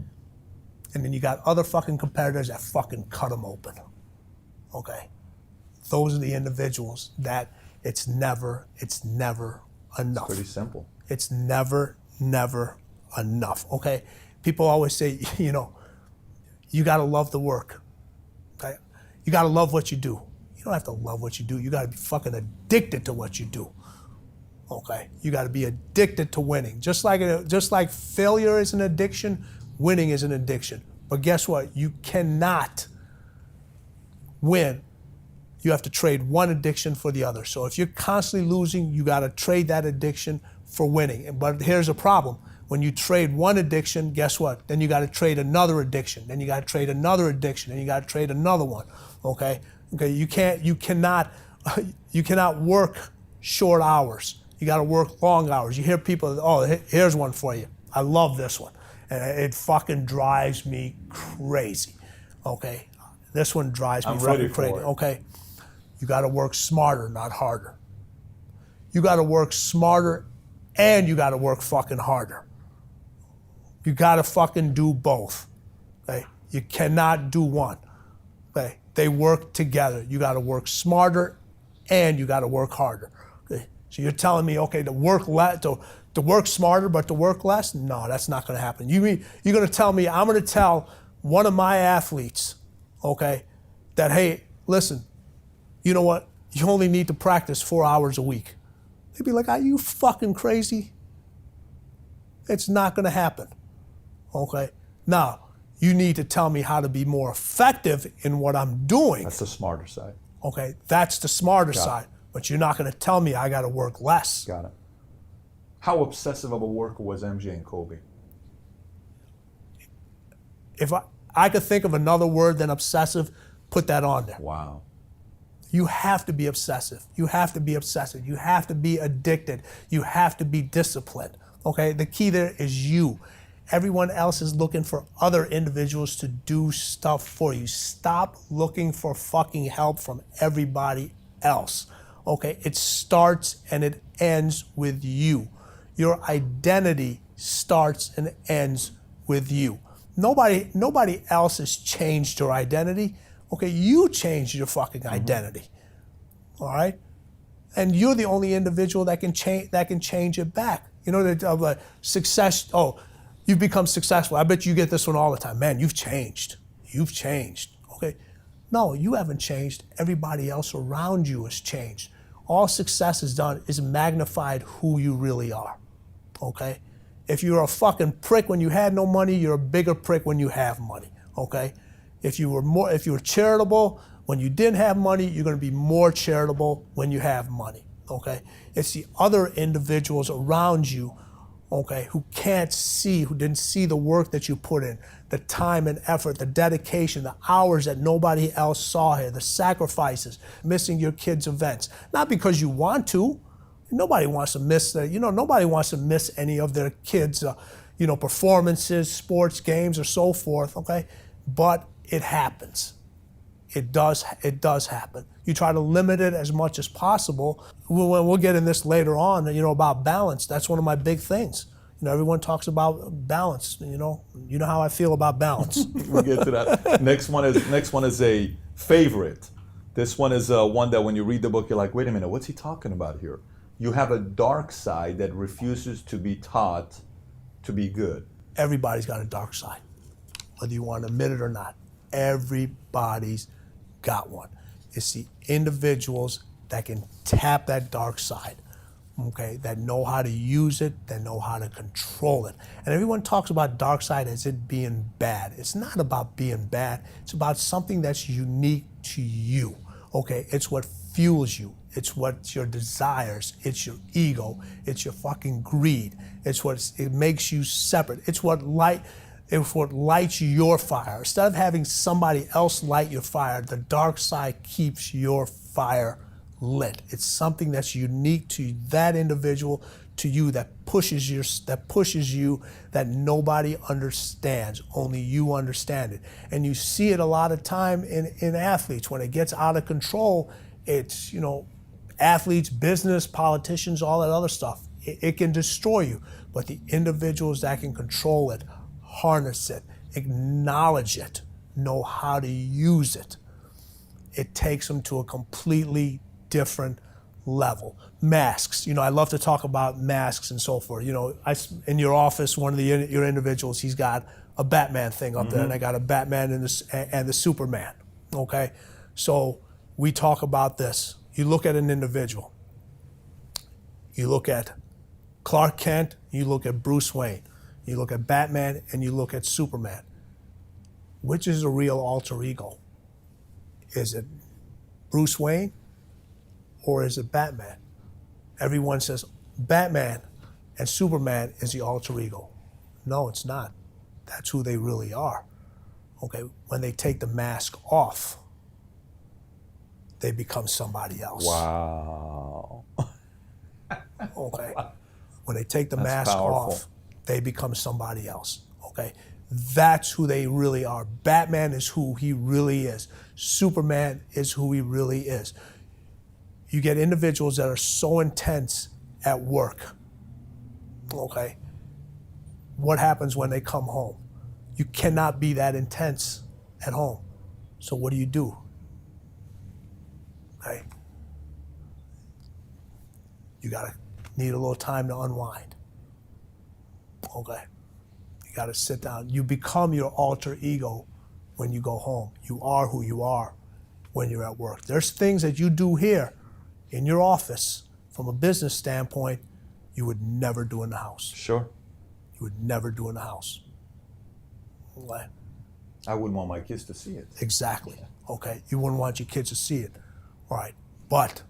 B: And then you got other fucking competitors that fucking cut them open, okay? Those are the individuals that it's never enough.
A: Pretty simple.
B: It's never enough, okay? People always say, you know, you gotta love the work, okay? You gotta love what you do. You don't have to love what you do. You gotta be fucking addicted to what you do, okay? You gotta be addicted to winning. Just like failure is an addiction, winning is an addiction. But guess what? You cannot win. You have to trade one addiction for the other. So if you're constantly losing, you got to trade that addiction for winning. But here's a problem. When you trade one addiction, guess what? Then you got to trade another addiction. Then you got to trade another addiction. Then you got to trade another one. Okay? Okay. You cannot work short hours. You got to work long hours. You hear people, oh, here's one for you. I love this one. And it fucking drives me crazy. Okay? This one drives me fucking crazy. Okay? You got to work smarter, not harder. You got to work smarter, and you got to work fucking harder. You got to fucking do both. Okay? You cannot do one. Okay? They work together. You got to work smarter, and you got to work harder. Okay? So you're telling me, okay, to work smarter, but to work less? No, that's not going to happen. You're going to tell me, I'm going to tell one of my athletes, okay, that, hey, listen, you know what? You only need to practice 4 hours a week. They'd be like, are you fucking crazy? It's not going to happen. Okay? Now, you need to tell me how to be more effective in what I'm doing.
A: That's the smarter side.
B: Okay? That's the smarter side. But you're not going to tell me I got to work less.
A: Got it. How obsessive of a worker was MJ and Kobe?
B: If I could think of another word than obsessive, put that on there.
A: Wow.
B: You have to be obsessive. You have to be obsessive. You have to be addicted. You have to be disciplined. Okay? The key there is you. Everyone else is looking for other individuals to do stuff for you. Stop looking for fucking help from everybody else. Okay? It starts and it ends with you. Your identity starts and ends with you. Nobody else has changed your identity. Okay, you changed your fucking identity. All right? And you're the only individual that can change it back. You know, the success, oh, you've become successful. I bet you get this one all the time. Man, you've changed. You've changed. Okay? No, you haven't changed. Everybody else around you has changed. All success has done is magnified who you really are. Okay? If you're a fucking prick when you had no money, you're a bigger prick when you have money. Okay? If you were charitable when you didn't have money, you're going to be more charitable when you have money. Okay? It's the other individuals around you, okay, who can't see, who didn't see the work that you put in, the time and effort, the dedication, the hours that nobody else saw here, the sacrifices, missing your kids' events. Not because you want to. Nobody wants to miss nobody wants to miss any of their kids' performances, sports, games, or so forth, okay? But it happens. It does happen. You try to limit it as much as possible. We'll get in this later on, about balance. That's one of my big things. Everyone talks about balance. You know how I feel about balance.
A: We'll get to that. Next one is a favorite. This one is one that when you read the book, you're like, wait a minute, what's he talking about here? you have a dark side that refuses to be taught to be good.
B: Everybody's got a dark side, whether you want to admit it or not. Everybody's got one. It's the individuals that can tap that dark side, okay, that know how to use it, that know how to control it. And everyone talks about dark side as it being bad. It's not about being bad. It's about something that's unique to you, okay? It's what fuels you. It's what your desires. It's your ego. It's your fucking greed. It makes you separate. It's what lights your fire. Instead of having somebody else light your fire, the dark side keeps your fire lit. It's something that's unique to that individual, to you, that pushes you, that nobody understands. Only you understand it. And you see it a lot of time in athletes. When it gets out of control, it's, athletes, business, politicians, all that other stuff. It can destroy you. But the individuals that can control it, harness it, acknowledge it, know how to use it, it takes them to a completely different level. Masks, I love to talk about masks and so forth. In your office, one of your individuals, he's got a Batman thing up there, and I got a Batman and the Superman, okay? So we talk about this. You look at an individual. You look at Clark Kent, you look at Bruce Wayne, you look at Batman, and you look at Superman. Which is a real alter ego? Is it Bruce Wayne or is it Batman? Everyone says Batman and Superman is the alter ego. No, it's not. That's who they really are. Okay, when they take the mask off, they become somebody else.
A: Wow.
B: Okay. When they take the
A: That's
B: mask
A: powerful.
B: off, they become somebody else. Okay. That's who they really are. Batman is who he really is. Superman is who he really is. You get individuals that are so intense at work. Okay. What happens when they come home? You cannot be that intense at home. So what do? Okay. You need a little time to unwind. Okay. You gotta sit down. You become your alter ego when you go home. You are who you are when you're at work. There's things that you do here in your office from a business standpoint you would never do in the house.
A: Sure.
B: You would never do in the house. Okay.
A: I wouldn't want my kids to see it.
B: Exactly. Okay. You wouldn't want your kids to see it. All right. But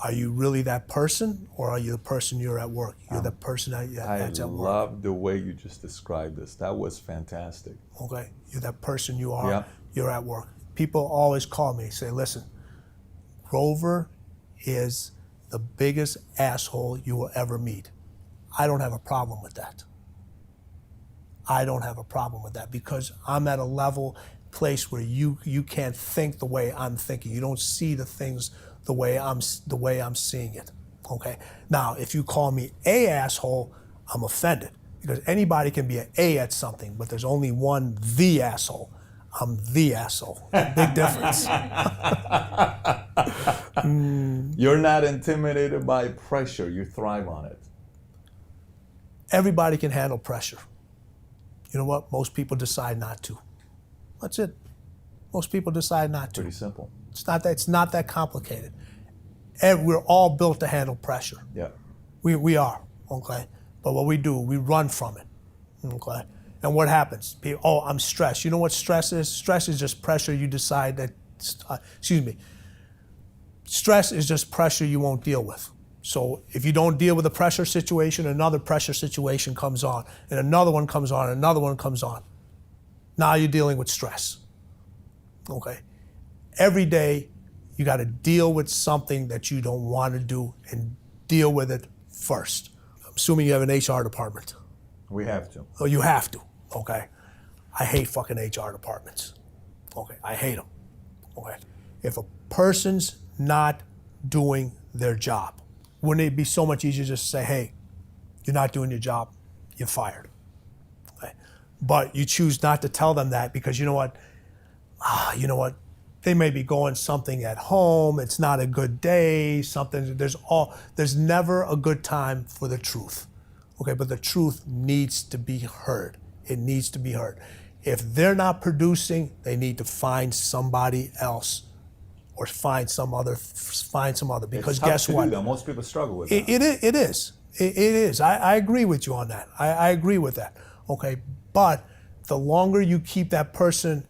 B: are you really that person, or are you the person you're at work? You're the person that's at work.
A: I love the way you just described this. That was fantastic.
B: Okay. You're that person you are.
A: Yeah.
B: You're at work. People always call me, say, listen, Grover is the biggest asshole you will ever meet. I don't have a problem with that. I don't have a problem with that because I'm at a place where you can't think the way I'm thinking. You don't see the things the way I'm seeing it. Okay. Now, if you call me a asshole, I'm offended because anybody can be an A at something, but there's only one the asshole. I'm the asshole. Big difference.
A: You're not intimidated by pressure. You thrive on it.
B: Everybody can handle pressure. You know what? Most people decide not to. That's it. Most people decide not to.
A: Pretty simple.
B: It's not that complicated. And we're all built to handle pressure.
A: Yeah.
B: We are, okay? But what we do, we run from it, okay? And what happens? I'm stressed. You know what stress is? Stress is just pressure you decide that, Stress is just pressure you won't deal with. So if you don't deal with a pressure situation, another pressure situation comes on, and another one comes on, and another one comes on. Now you're dealing with stress, okay? Every day, you got to deal with something that you don't want to do and deal with it first. I'm assuming you have an HR department.
A: We have to.
B: Oh, you have to, okay? I hate fucking HR departments, okay? I hate them, okay? If a person's not doing their job, wouldn't it be so much easier just to say, hey, you're not doing your job, you're fired, okay? But you choose not to tell them that because you know what? they may be going something at home. It's not a good day. Something. There's never a good time for the truth. Okay, but the truth needs to be heard. It needs to be heard. If they're not producing, they need to find somebody else, or find some other. Because guess what?
A: Most people struggle with that.
B: It is. It is. I agree with you on that. I agree with that. Okay, but the longer you keep that person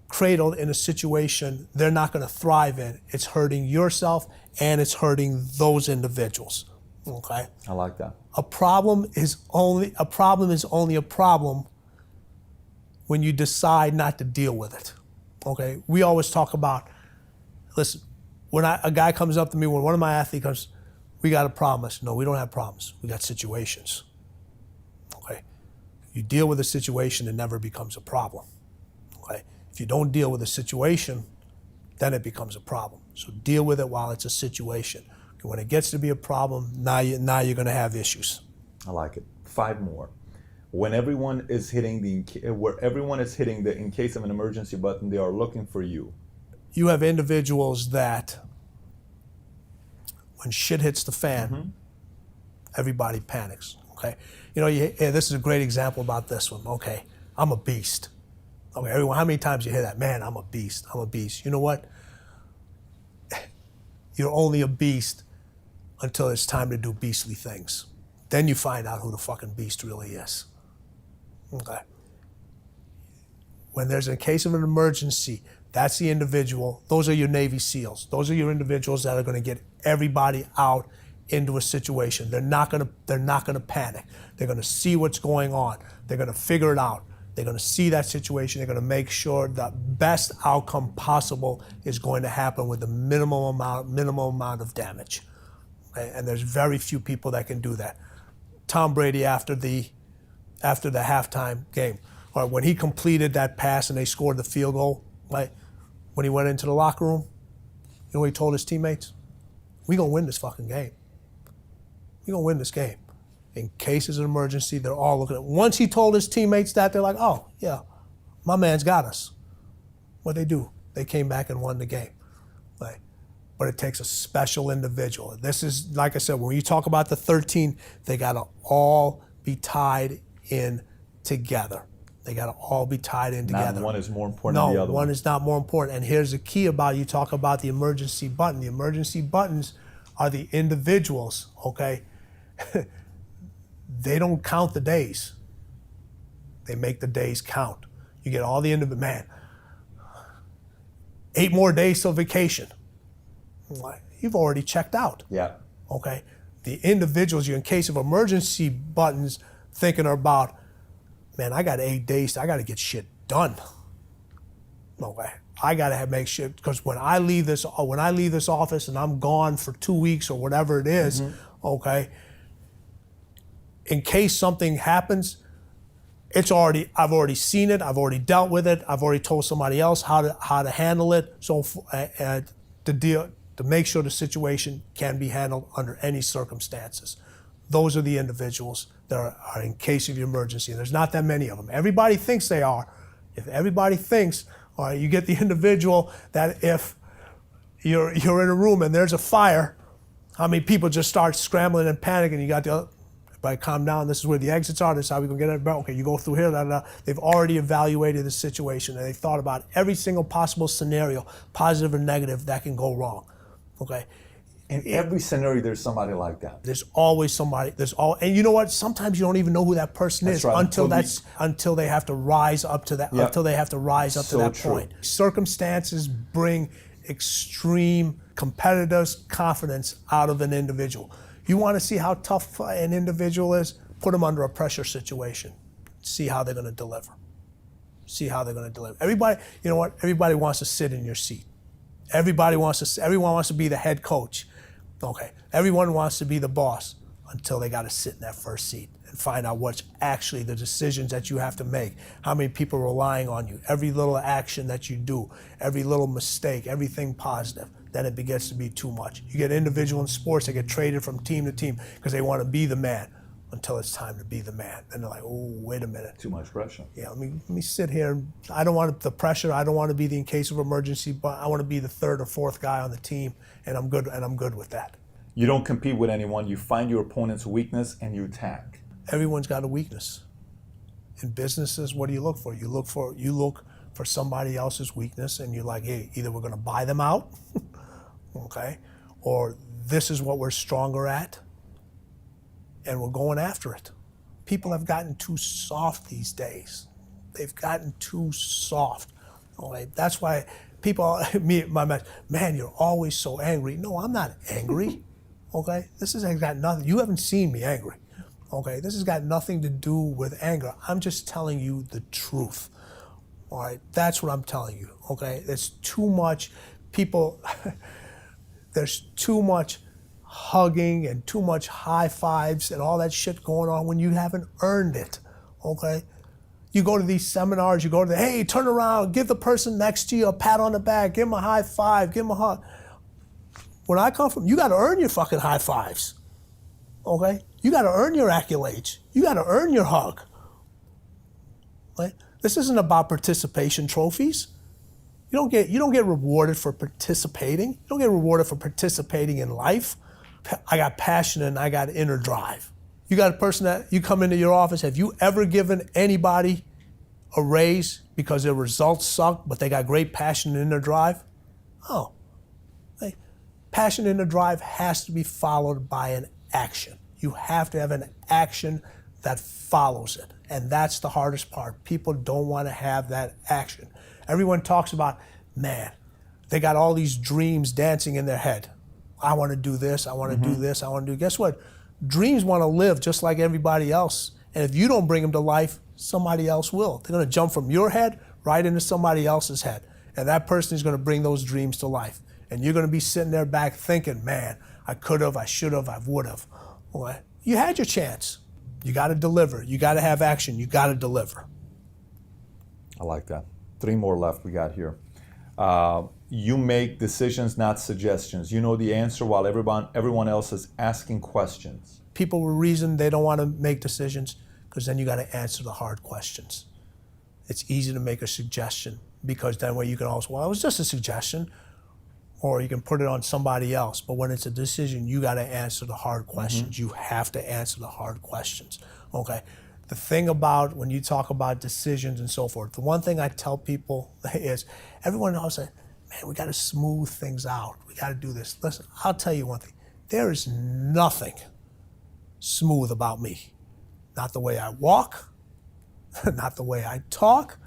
B: cradled in a situation they're not going to thrive in, it's hurting yourself and it's hurting those individuals. Okay?
A: I like that.
B: A problem is only a problem when you decide not to deal with it. Okay? We always talk about, listen, when a guy comes up to me, when one of my athletes comes, we got a problem. I said, no, we don't have problems. We got situations. Okay? You deal with a situation, it never becomes a problem. Okay? If you don't deal with a situation, then it becomes a problem. So deal with it while it's a situation. When it gets to be a problem, now you're going to have issues.
A: I like it. 5 more. When everyone is hitting the in case of an emergency button, they are looking for you.
B: You have individuals that when shit hits the fan, everybody panics. Okay, this is a great example about this one. Okay, I'm a beast. Okay, everyone, how many times you hear that? Man, I'm a beast. I'm a beast. You know what? You're only a beast until it's time to do beastly things. Then you find out who the fucking beast really is. Okay. When there's a case of an emergency, that's the individual. Those are your Navy SEALs. Those are your individuals that are going to get everybody out into a situation. They're not going to panic. They're going to see what's going on. They're going to figure it out. They're going to see that situation. They're going to make sure the best outcome possible is going to happen with the minimum amount of damage. Okay? And there's very few people that can do that. Tom Brady after the halftime game, or when he completed that pass and they scored the field goal, right? When he went into the locker room, you know what he told his teammates? We're going to win this fucking game. We're going to win this game. In case of an emergency, they're all looking at it. Once he told his teammates that, they're like, oh, yeah, my man's got us. What'd they do? They came back and won the game. Right? But it takes a special individual. This is, like I said, when you talk about the 13, they got to all be tied in together. They got to all be tied in together.
A: Not one is more important than the other
B: No, one is not more important. And here's the key about, you talk about the emergency button. The emergency buttons are the individuals, okay? They don't count the days. They make the days count. You get all the man, 8 more days till vacation. You've already checked out.
A: Yeah.
B: Okay? The individuals, you're in case of emergency buttons, thinking about, man, I got 8 days. I got to get shit done. Okay, I got to make sure, because when I leave this office and I'm gone for 2 weeks or whatever it is, okay, in case something happens, I've already seen it. I've already dealt with it. I've already told somebody else how to handle it. So to make sure the situation can be handled under any circumstances. Those are the individuals that are in case of emergency. And there's not that many of them. Everybody thinks they are. If everybody thinks, all right, you get the individual that if you're in a room and there's a fire, how many people just start scrambling and panicking? You got the other, everybody calm down, this is where the exits are, this is how we can get it. Okay, you go through here, da, da, da. They've already evaluated the situation and they've thought about every single possible scenario, positive or negative, that can go wrong. Okay.
A: In every scenario, there's somebody like that.
B: There's always somebody. And you know what? Sometimes you don't even know who that person is until they have to rise up to that. Yep. Until they have to rise up to that point. Circumstances bring extreme competitors' confidence out of an individual. You want to see how tough an individual is? Put them under a pressure situation. See how they're going to deliver. See how they're going to deliver. Everybody, you know what? Everybody wants to sit in your seat. Everyone wants to be the head coach. Okay, everyone wants to be the boss until they got to sit in that first seat and find out what's actually the decisions that you have to make. How many people are relying on you? Every little action that you do, every little mistake, everything positive. Then it begins to be too much. You get individual in sports that get traded from team to team because they want to be the man. until it's time to be the man. And they're like, oh, wait a minute.
A: Too much pressure.
B: Yeah, let me sit here. I don't want the pressure. I don't want to be the in case of emergency, but I want to be the third or fourth guy on the team, and I'm good with that.
A: You don't compete with anyone. You find your opponent's weakness and you attack.
B: Everyone's got a weakness. In businesses, what do you look for? You look for somebody else's weakness, and you're like, hey, either we're going to buy them out, okay, or this is what we're stronger at, and we're going after it. People have gotten too soft these days. They've gotten too soft. Okay? That's why people, man, you're always so angry. No, I'm not angry. Okay? This has got nothing. You haven't seen me angry. Okay? This has got nothing to do with anger. I'm just telling you the truth. All right? That's what I'm telling you. Okay? There's too much people. There's too much hugging and too much high fives and all that shit going on when you haven't earned it, okay? You go to these seminars, you go to the, hey, turn around, give the person next to you a pat on the back, give them a high five, give them a hug. When I come from, you got to earn your fucking high fives, okay? You got to earn your accolades. You got to earn your hug, right? This isn't about participation trophies. You don't get rewarded for participating. You don't get rewarded for participating in life. I got passion and I got inner drive. You got a person that you come into your office, have you ever given anybody a raise because their results suck, but they got great passion and inner drive? Oh, hey, passion and inner drive has to be followed by an action. You have to have an action that follows it. And that's the hardest part. People don't want to have that action. Everyone talks about, man, they got all these dreams dancing in their head. I want to do this, I want to do this, I want to do. Guess what? Dreams want to live just like everybody else. And if you don't bring them to life, somebody else will. They're going to jump from your head right into somebody else's head. And that person is going to bring those dreams to life. And you're going to be sitting there back thinking, man, I could have, I should have, I would have. Well, you had your chance. You got to deliver. You got to have action. You got to deliver.
A: I like that. 3 more left we got here. You make decisions, not suggestions. You know the answer while everyone else is asking questions.
B: People will reason they don't want to make decisions because then you got to answer the hard questions. It's easy to make a suggestion because then you can also, well, it was just a suggestion, or you can put it on somebody else. But when it's a decision, you got to answer the hard questions. You have to answer the hard questions, okay? The thing about when you talk about decisions and so forth, the one thing I tell people is everyone always says, man, we got to smooth things out. We got to do this. Listen, I'll tell you one thing. There is nothing smooth about me. Not the way I walk, not the way I talk,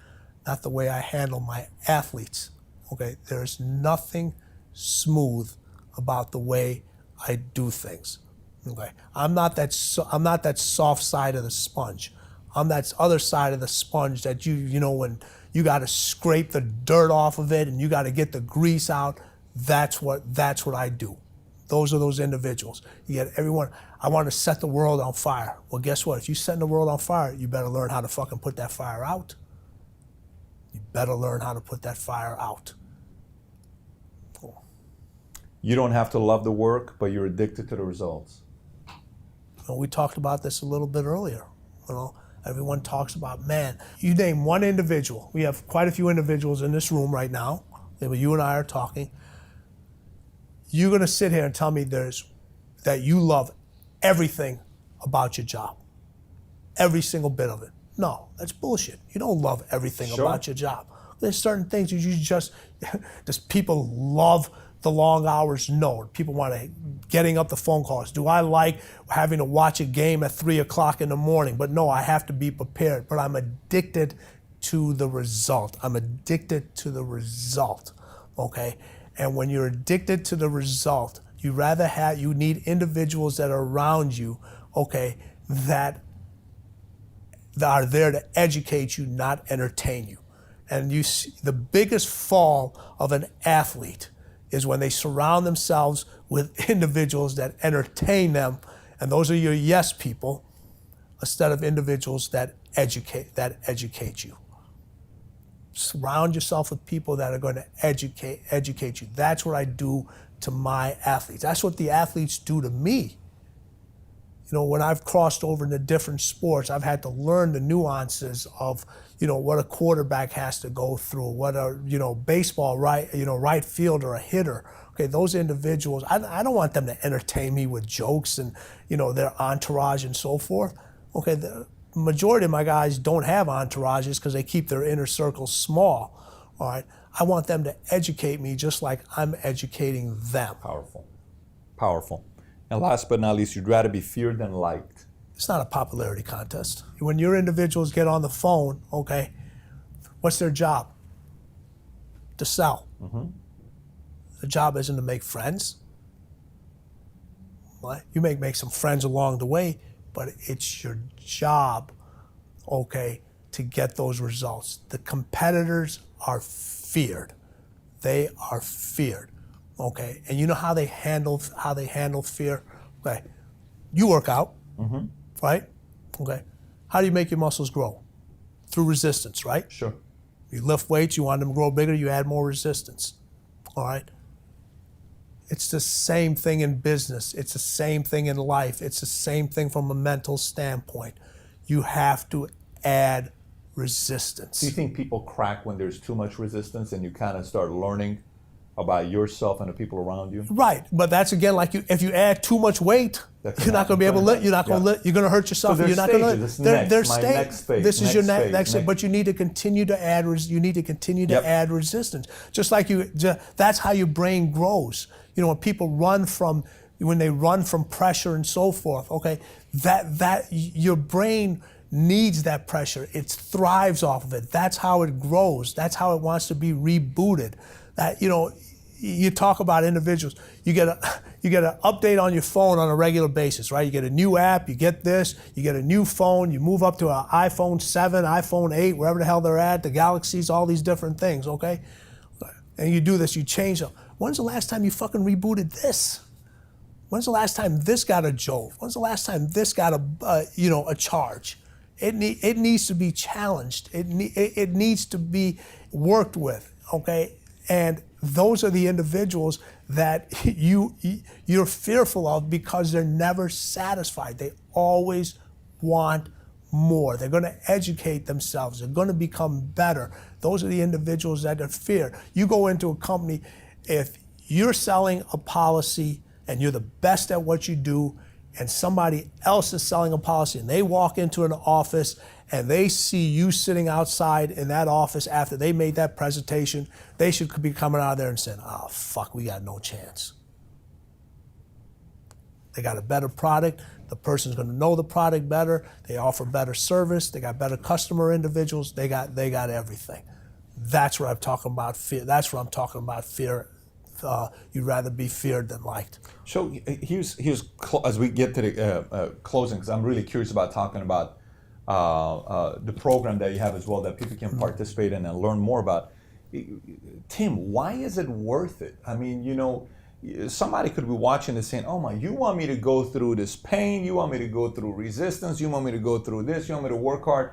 B: not the way I handle my athletes. Okay, there's nothing smooth about the way I do things. Okay, I'm not that soft side of the sponge. I'm that other side of the sponge that you know when you got to scrape the dirt off of it and you got to get the grease out. That's what I do. Those are those individuals. You get everyone. I want to set the world on fire. Well, guess what? If you're setting the world on fire, you better learn how to fucking put that fire out. You better learn how to put that fire out. Cool.
A: You don't have to love the work, but you're addicted to the results.
B: Well, we talked about this a little bit earlier. You know, everyone talks about, man, you name one individual. We have quite a few individuals in this room right now. You and I are talking. You're going to sit here and tell me that you love everything about your job. Every single bit of it. No, that's bullshit. You don't love everything about your job. There's certain things you just people love the long hours. No, people want to getting up the phone calls. Do I like having to watch a game at 3 o'clock in the morning? But no, I have to be prepared. But I'm addicted to the result. I'm addicted to the result. Okay? And when you're addicted to the result, you need individuals that are around you, okay, that are there to educate you, not entertain you. And you see the biggest fall of an athlete is when they surround themselves with individuals that entertain them, and those are your yes people, instead of individuals that educate you. Surround yourself with people that are going to educate you. That's what I do to my athletes. That's what the athletes do to me. when I've crossed over into different sports, I've had to learn the nuances of, what a quarterback has to go through, what a, baseball right fielder, a hitter. Okay, those individuals, I don't want them to entertain me with jokes and, their entourage and so forth. Okay, the majority of my guys don't have entourages because they keep their inner circles small. All right, I want them to educate me just like I'm educating them.
A: Powerful. Powerful. And last but not least, you'd rather be feared than liked.
B: It's not a popularity contest. When your individuals get on the phone, okay, what's their job? To sell. Mm-hmm. The job isn't to make friends. What? You may make some friends along the way, but it's your job, okay, to get those results. The competitors are feared. They are feared. Okay, and you know how they handle fear? Okay, you work out, mm-hmm. right? Okay, how do you make your muscles grow? Through resistance, right?
A: Sure.
B: You lift weights, you want them to grow bigger, you add more resistance. All right. It's the same thing in business. It's the same thing in life. It's the same thing from a mental standpoint. You have to add resistance.
A: Do you think people crack when there's too much resistance and you kind of start learning about yourself and the people around you?
B: Right, but that's again like if you add too much weight, you're not going to be able to lift. You're not going to lift. You're going to hurt yourself.
A: So
B: you're not going to.
A: There's next phase.
B: This is your next phase. But you need to continue to add. You need to continue to add resistance. Just like that's how your brain grows. When people when they run from pressure and so forth. Okay, that your brain needs that pressure. It thrives off of it. That's how it grows. That's how it wants to be rebooted. That you talk about individuals. You get an update on your phone on a regular basis, right? You get a new app. You get this. You get a new phone. You move up to an iPhone 7, iPhone 8, wherever the hell they're at, the Galaxies, all these different things. Okay, and you do this. You change them. When's the last time you fucking rebooted this? When's the last time this got a jolt? When's the last time this got a charge? It needs to be challenged. It needs to be worked with. Okay, and those are the individuals that you're fearful of because they're never satisfied. They always want more. They're going to educate themselves. They're going to become better. Those are the individuals that are feared. You go into a company, if you're selling a policy and you're the best at what you do, and somebody else is selling a policy and they walk into an office and they see you sitting outside in that office after they made that presentation, they should be coming out of there and saying, oh, fuck, we got no chance. They got a better product. The person's going to know the product better. They offer better service. They got better customer individuals. They got everything. That's what I'm talking about fear. That's what I'm talking about fear. You'd rather be feared than liked.
A: So here's as we get to the closing, because I'm really curious about talking about the program that you have as well that people can participate in and learn more about. Tim, why is it worth it? I mean, somebody could be watching this saying, oh my, you want me to go through this pain, you want me to go through resistance, you want me to go through this, you want me to work hard.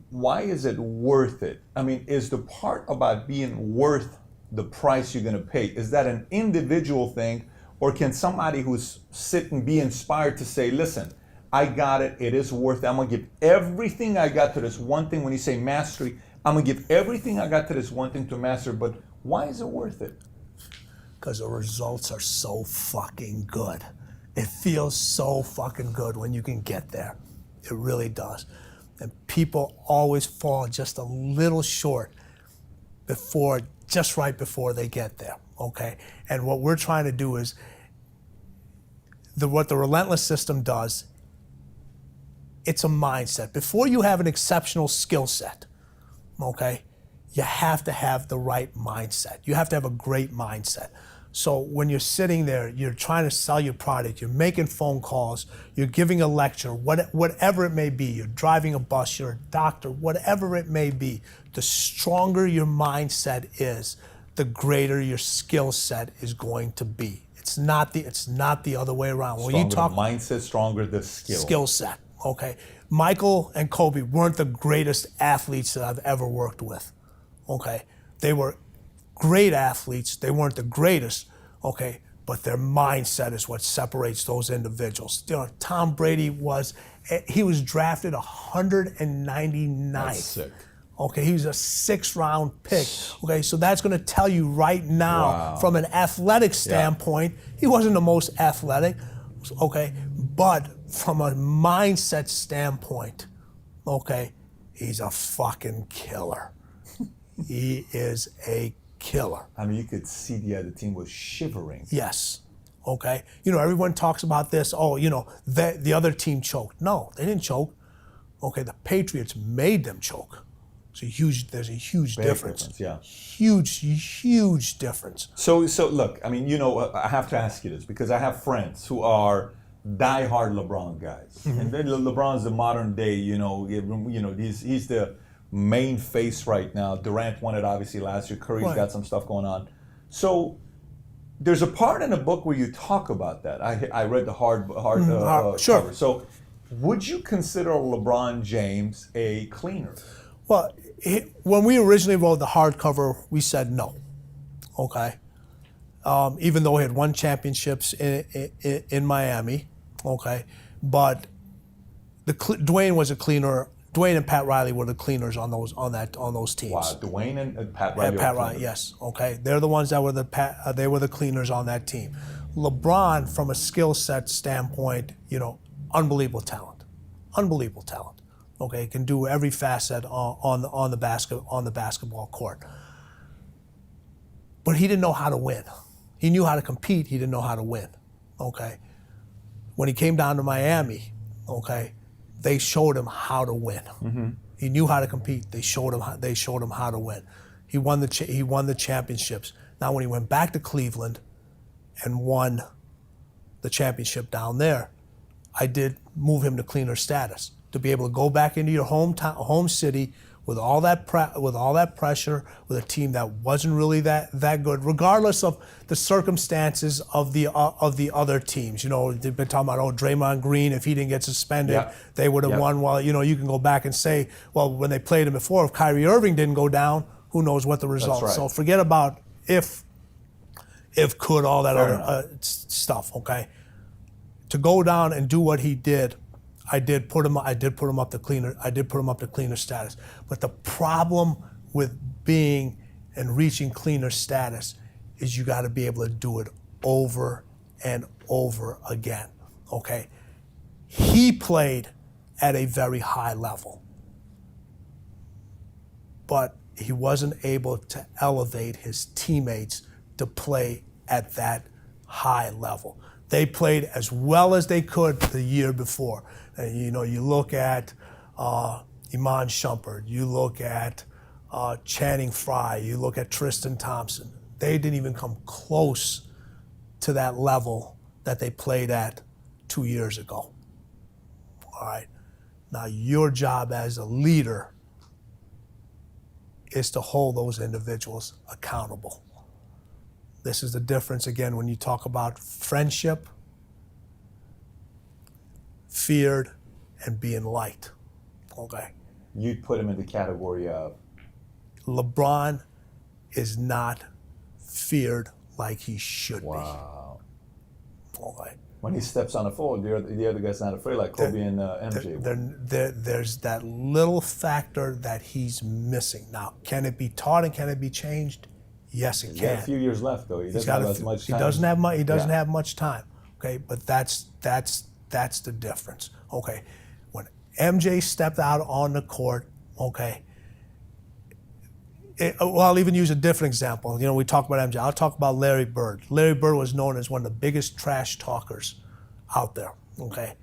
A: Why is it worth it? I mean, is the part about being worth the price you're going to pay, is that an individual thing, or can somebody who's sitting be inspired to say, listen, I got it, it is worth it, I'm going to give everything I got to this one thing. When you say mastery, I'm going to give everything I got to this one thing to master, but why is it worth it?
B: Because the results are so fucking good. It feels so fucking good when you can get there. It really does. And people always fall just a little short just right before they get there, okay? And what we're trying to do is, what the Relentless system does, it's a mindset. Before you have an exceptional skill set, okay, you have to have the right mindset. You have to have a great mindset. So when you're sitting there, you're trying to sell your product, you're making phone calls, you're giving a lecture, whatever it may be, you're driving a bus, you're a doctor, whatever it may be, the stronger your mindset is, the greater your skill set is going to be. It's not the other way around.
A: When you talk mindset, stronger the skill
B: set. Okay. Michael and Kobe weren't the greatest athletes that I've ever worked with. Okay. They were great athletes. They weren't the greatest. Okay. but their mindset is what separates those individuals. You know, Tom Brady was drafted 199th.
A: That's sick.
B: Okay, he was a 6th-round pick. Okay, so that's going to tell you right now, from an athletic standpoint, he wasn't the most athletic. Okay, but from a mindset standpoint, okay, he's a fucking killer. He is a killer.
A: I mean, you could see the other team was shivering.
B: Yes. Okay. You know, everyone talks about this. Oh, you know, the other team choked. No, they didn't choke. Okay, the Patriots made them choke. There's a huge difference.
A: Yeah.
B: Huge difference.
A: So look, I mean, you know, I have to ask you this because I have friends who are diehard LeBron guys, and then LeBron's the modern day. You know, he's the main face right now. Durant won it obviously last year. Curry's got some stuff going on. So there's a part in the book where you talk about that. I read the hard
B: sure.
A: cover. So would you consider LeBron James a cleaner?
B: Well, when we originally wrote the hardcover, we said no. Okay, even though he had won championships in Miami. Okay, but Dwayne was a cleaner. Dwayne and Pat Riley were the cleaners on those teams.
A: Wow, Dwayne and Pat Riley.
B: Pat Riley, yes. Okay, they're the ones that were they were the cleaners on that team. LeBron, from a skill set standpoint, you know, unbelievable talent. Okay, he can do every facet on the basketball court. But he didn't know how to win. He knew how to compete. He didn't know how to win. Okay, when he came down to Miami, okay, they showed him how to win. Mm-hmm. He knew how to compete. They showed him how to win. He won the championships. Now, when he went back to Cleveland and won the championship down there, I did move him to cleaner status to be able to go back into your home city with all that pressure, with a team that wasn't really that good, regardless of the circumstances of the other teams. You know, they've been talking about Draymond Green, if he didn't get suspended, they would have won. Well, you know, you can go back and say, well, when they played him before, if Kyrie Irving didn't go down, who knows what the result. Right. So forget about if could, all that other stuff. Okay, to go down and do what he did, I did put him up to cleaner status. But the problem with being and reaching cleaner status is you got to be able to do it over and over again. Okay? He played at a very high level, but he wasn't able to elevate his teammates to play at that high level. They played as well as they could the year before. And, you know, you look at Iman Shumpert, you look at Channing Frye, you look at Tristan Thompson. They didn't even come close to that level that they played at 2 years ago. All right. Now, your job as a leader is to hold those individuals accountable. This is the difference, again, when you talk about friendship, feared, and being liked. Okay.
A: You'd put him in the category of?
B: LeBron is not feared like he should be.
A: Wow.
B: Okay.
A: When he steps on the floor, the other guy's not afraid, like Kobe and MJ.
B: There's that little factor that he's missing. Now, can it be taught and can it be changed? Yes, it can.
A: He's got a few years left, though. He doesn't have as much time.
B: He doesn't have much time. Okay, but that's the difference. Okay, when MJ stepped out on the court, okay. Well, I'll even use a different example. You know, we talk about MJ. I'll talk about Larry Bird. Larry Bird was known as one of the biggest trash talkers out there. Okay,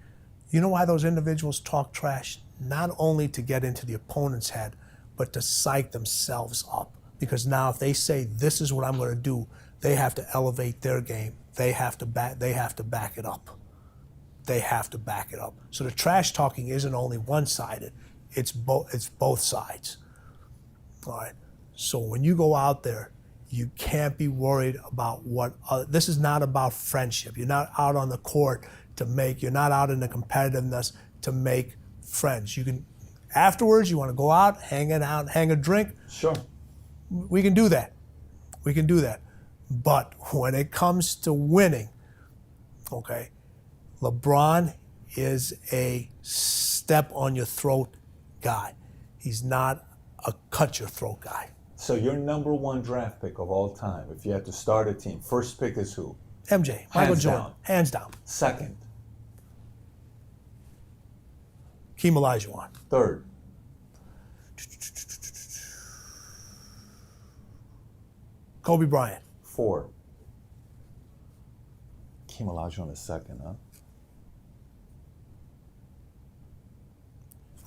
B: you know why those individuals talk trash? Not only to get into the opponent's head, but to psych themselves up. Because now, if they say this is what I'm going to do, they have to elevate their game. They have to back it up. They have to back it up. So the trash talking isn't only one-sided; it's both sides. All right. So when you go out there, you can't be worried about what. This is not about friendship. You're not out on the court to make. You're not out in the competitiveness to make friends. You can, afterwards, you want to go out, hang a drink.
A: Sure.
B: We can do that. But when it comes to winning, okay, LeBron is a step on your throat guy. He's not a cut your throat guy.
A: So your number one draft pick of all time, if you had to start a team, first pick is who?
B: MJ, Michael
A: Hands
B: Jordan,
A: down.
B: hands down.
A: Second.
B: Hakeem Olajuwon.
A: Third.
B: Kobe Bryant.
A: Four. Hakeem Olajuwon is second, huh?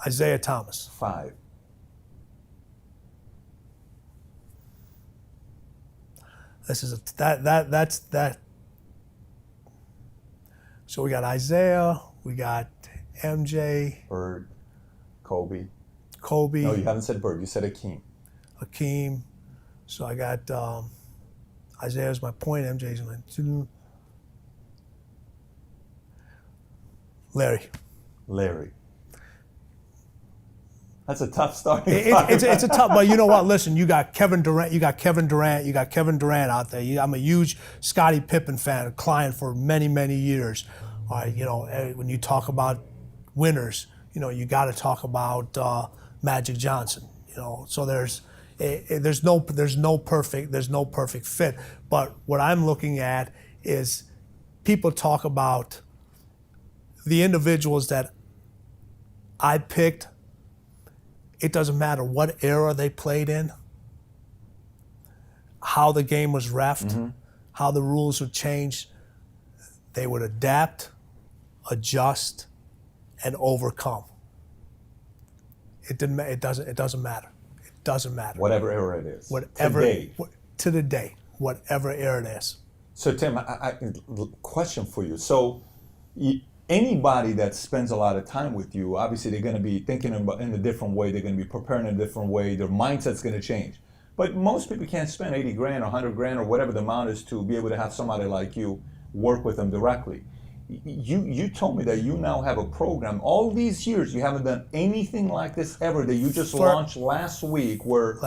B: Isaiah Thomas.
A: Five.
B: This is that's that. So we got Isaiah, we got MJ,
A: Bird. Kobe.
B: Kobe,
A: No, you haven't said Bird. You said Hakeem.
B: Hakeem. So I got Isaiah's my point, MJ's my two. Larry.
A: Larry. That's a tough starting
B: It's a tough, but you know what? Listen, you got Kevin Durant. You got Kevin Durant out there. I'm a huge Scottie Pippen fan, a client for many, many years. You know, when you talk about winners, you know, you got to talk about Magic Johnson. You know, so there's no perfect fit. But what I'm looking at is people talk about the individuals that I picked. It doesn't matter what era they played in, how the game was reffed, how the rules would change. They would adapt, adjust, and overcome. It doesn't matter. It doesn't matter.
A: Whatever era it is.
B: Whatever
A: Today.
B: to the day, whatever era it is.
A: So Tim, question for you. So anybody that spends a lot of time with you, obviously they're going to be thinking about in a different way. They're going to be preparing in a different way. Their mindset's going to change. But most people can't spend 80 grand or 100 grand or whatever the amount is to be able to have somebody like you work with them directly. You told me that you now have a program. All these years you haven't done anything like this ever, that you just launched last week, where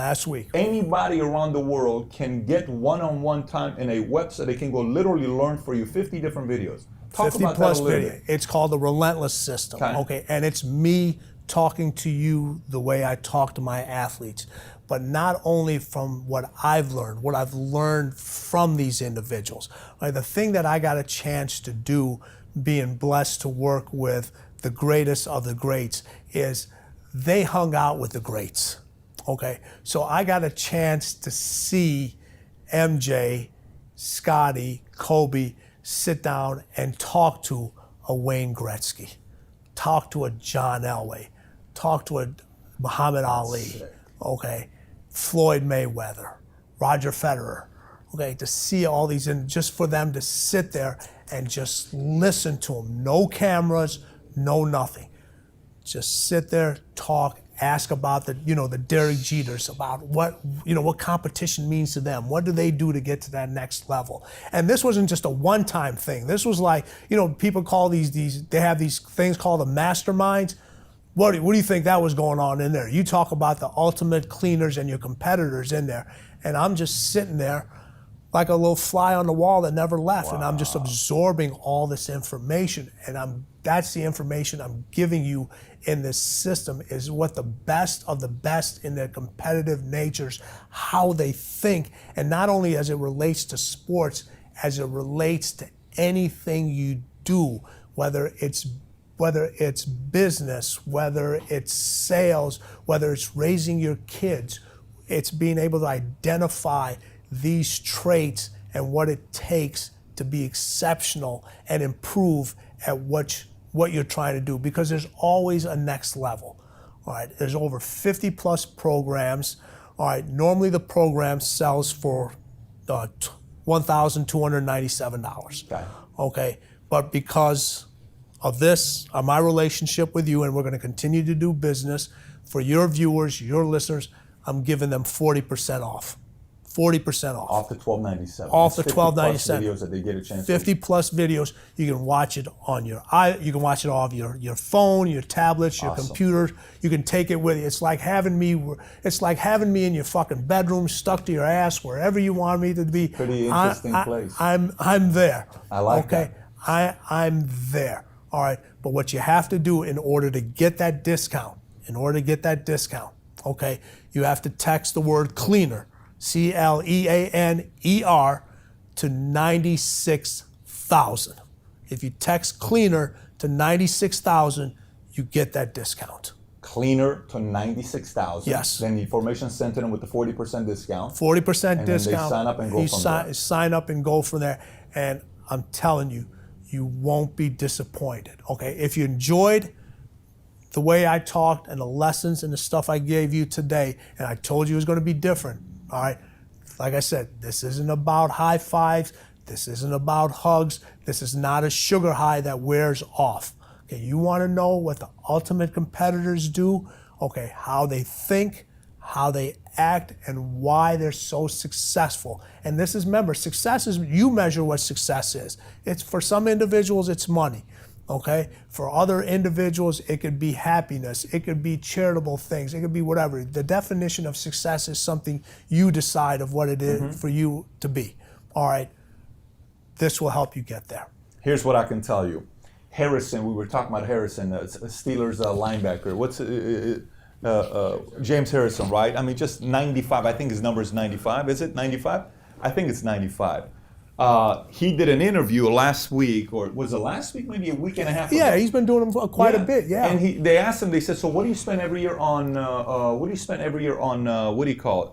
A: anybody around the world can get one-on-one time in a website. They can go literally learn for you 50 different videos. Talk
B: 50
A: about
B: plus
A: that a little
B: video.
A: bit.
B: It's called the Relentless system. Okay, and it's me talking to you the way I talk to my athletes, but not only from what I've learned from these individuals. Right, the thing that I got a chance to do, being blessed to work with the greatest of the greats, is they hung out with the greats. Okay, so I got a chance to see MJ, Scottie, Kobe sit down and talk to a Wayne Gretzky, talk to a John Elway, talk to a Muhammad Ali, okay, Floyd Mayweather, Roger Federer, okay, to see all these, and just for them to sit there and just listen to them. No cameras, no nothing. Just sit there, talk, ask about the Derek Jeters, about what competition means to them. What do they do to get to that next level? And this wasn't just a one-time thing. This was like, people call they have these things called the masterminds. What do you think that was going on in there? You talk about the ultimate cleaners and your competitors in there, and I'm just sitting there like a little fly on the wall that never left. Wow. And I'm just absorbing all this information, and that's the information I'm giving you in this system, is what the best of the best in their competitive natures, how they think, and not only as it relates to sports, as it relates to anything you do, whether it's business, whether it's sales, whether it's raising your kids. It's being able to identify these traits and what it takes to be exceptional and improve at what you're trying to do, because there's always a next level. All right, there's over 50 plus programs. All right, normally the program sells for $1,297. Okay, but because of this, my relationship with you, and we're going to continue to do business for your viewers, your listeners, I'm giving them 40% off. 40% off.
A: Off the $12.97.
B: Off the
A: That's 50 plus
B: $12.97.
A: videos that they get a chance
B: 50 plus videos. You can watch it on you can watch it off your phone, your tablets, your computers. You can take it with you. It's like having me in your fucking bedroom, stuck to your ass, wherever you want me to be.
A: Pretty interesting place.
B: I'm there.
A: I like that.
B: I'm there. All right. But what you have to do in order to get that discount, okay, you have to text the word cleaner, CLEANER, to 96,000. If you text cleaner to 96,000, you get that discount.
A: Cleaner to 96,000.
B: Yes.
A: Then the information sent to them with the 40% discount.
B: 40%
A: and
B: discount.
A: Then they sign up and go from there.
B: Sign up and go from there. And I'm telling you, you won't be disappointed. Okay. If you enjoyed the way I talked and the lessons and the stuff I gave you today, and I told you it was going to be different. All right. Like I said, this isn't about high fives. This isn't about hugs. This is not a sugar high that wears off. Okay, you want to know what the ultimate competitors do? Okay, how they think, how they act, and why they're so successful. And this is, remember, success is, you measure what success is. It's, for some individuals, it's money. Okay, for other individuals, it could be happiness, it could be charitable things, it could be whatever. The definition of success is something you decide of what it is for you to be. All right, this will help you get there.
A: Here's what I can tell you. Harrison, we were talking about Harrison, Steelers linebacker. What's James Harrison, right? I mean, just 95. I think his number is 95. Is it 95? I think it's 95. He did an interview last week, or was it last week? Maybe a week and a half ago.
B: Yeah, he's been doing them quite a bit. Yeah.
A: And they asked him. They said, "So what do you spend every year on? What do you spend every year on? What do you call it?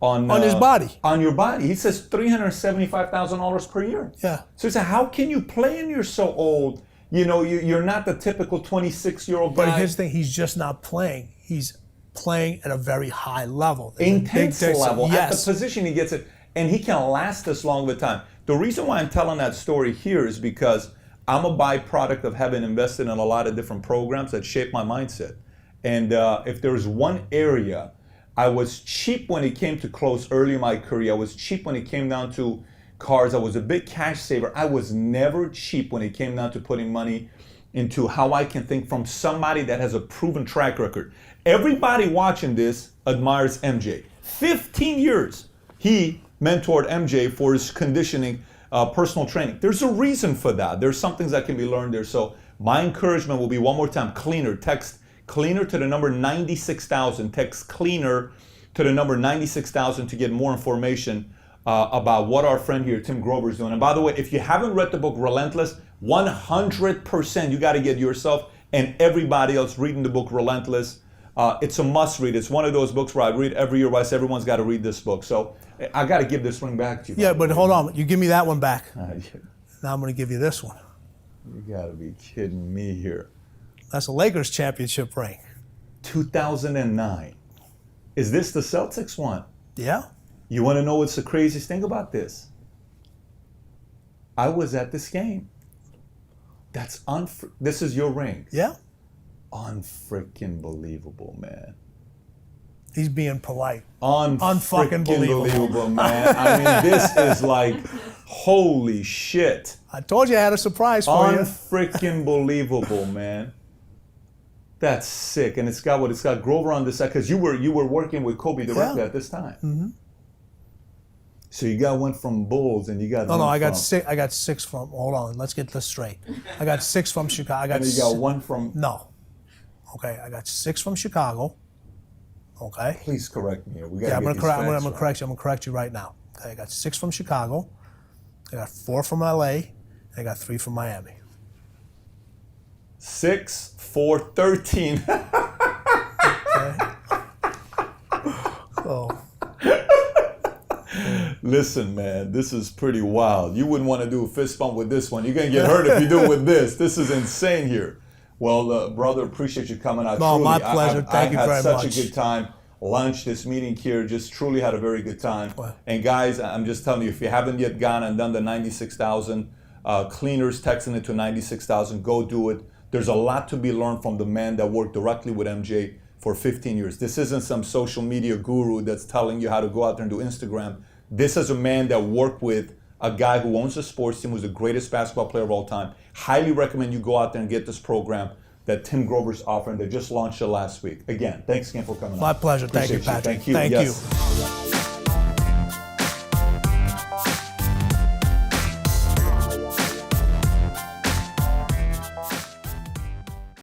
A: On
B: his body.
A: On your body." He says $375,000 per year.
B: Yeah.
A: So he said, "How can you play and you're so old? You know, you're not the typical 26-year-old guy."
B: But here's the thing: he's just not playing. He's playing at a very high level.
A: Intense level.
B: Yes.
A: At the position he gets it, and he can last this long of a time. The reason why I'm telling that story here is because I'm a byproduct of having invested in a lot of different programs that shaped my mindset. And if there's one area, I was cheap when it came to clothes early in my career. I was cheap when it came down to cars. I was a big cash saver. I was never cheap when it came down to putting money into how I can think from somebody that has a proven track record. Everybody watching this admires MJ. 15 years he mentored MJ for his conditioning, personal training. There's a reason for that. There's some things that can be learned there. So my encouragement will be, one more time, cleaner. Text cleaner to the number 96,000. Text cleaner to the number 96,000 to get more information about what our friend here, Tim Grover, is doing. And by the way, if you haven't read the book Relentless, 100% you got to get yourself and everybody else reading the book Relentless. It's a must read. It's one of those books where I read every year, where I say everyone's got to read this book. So I got to give this ring back to you.
B: Yeah, but hold on. You give me that one back.
A: Yeah.
B: Now I'm going to give you this one.
A: You got to be kidding me here.
B: That's a Lakers championship ring.
A: 2009. Is this the Celtics one?
B: Yeah.
A: You want to know what's the craziest thing about this? I was at this game. This is your ring.
B: Yeah.
A: Unfreaking believable, man.
B: He's being polite.
A: Unfucking believable, man. I mean, this is like, holy shit.
B: I told you I had a surprise for you.
A: Unfreaking believable, man. That's sick, and it's got Grover on this side, because you were working with Kobe directly at this time. Mm-hmm. So you got one from Bulls, and you got
B: I got six from. Hold on, let's get this straight. I got 6 from Chicago.
A: And you got one from.
B: No. Okay, I got 6 from Chicago. Okay.
A: Please correct me.
B: I'm gonna correct you. I'm gonna correct you right now. Okay, I got 6 from Chicago. I got 4 from LA. And I got 3 from Miami.
A: 6, 4, 13.
B: Okay. So.
A: Listen, man, this is pretty wild. You wouldn't want to do a fist bump with this one. You're gonna get hurt if you do it with this. This is insane here. Well, brother, appreciate you coming out.
B: No, truly, my pleasure. Thank you very much.
A: I had such a good time. Lunch, this meeting here, just truly had a very good time. Wow. And guys, I'm just telling you, if you haven't yet gone and done the 96,000 cleaners, texting it to 96,000, go do it. There's a lot to be learned from the man that worked directly with MJ for 15 years. This isn't some social media guru that's telling you how to go out there and do Instagram. This is a man that worked with a guy who owns a sports team, who's the greatest basketball player of all time. Highly recommend you go out there and get this program that Tim Grover's offering. They just launched it last week. Again, thanks again for coming on.
B: My pleasure. Thank you,
A: Appreciate
B: Patrick.
A: Thank you.
B: Thank
A: Yes.
B: you.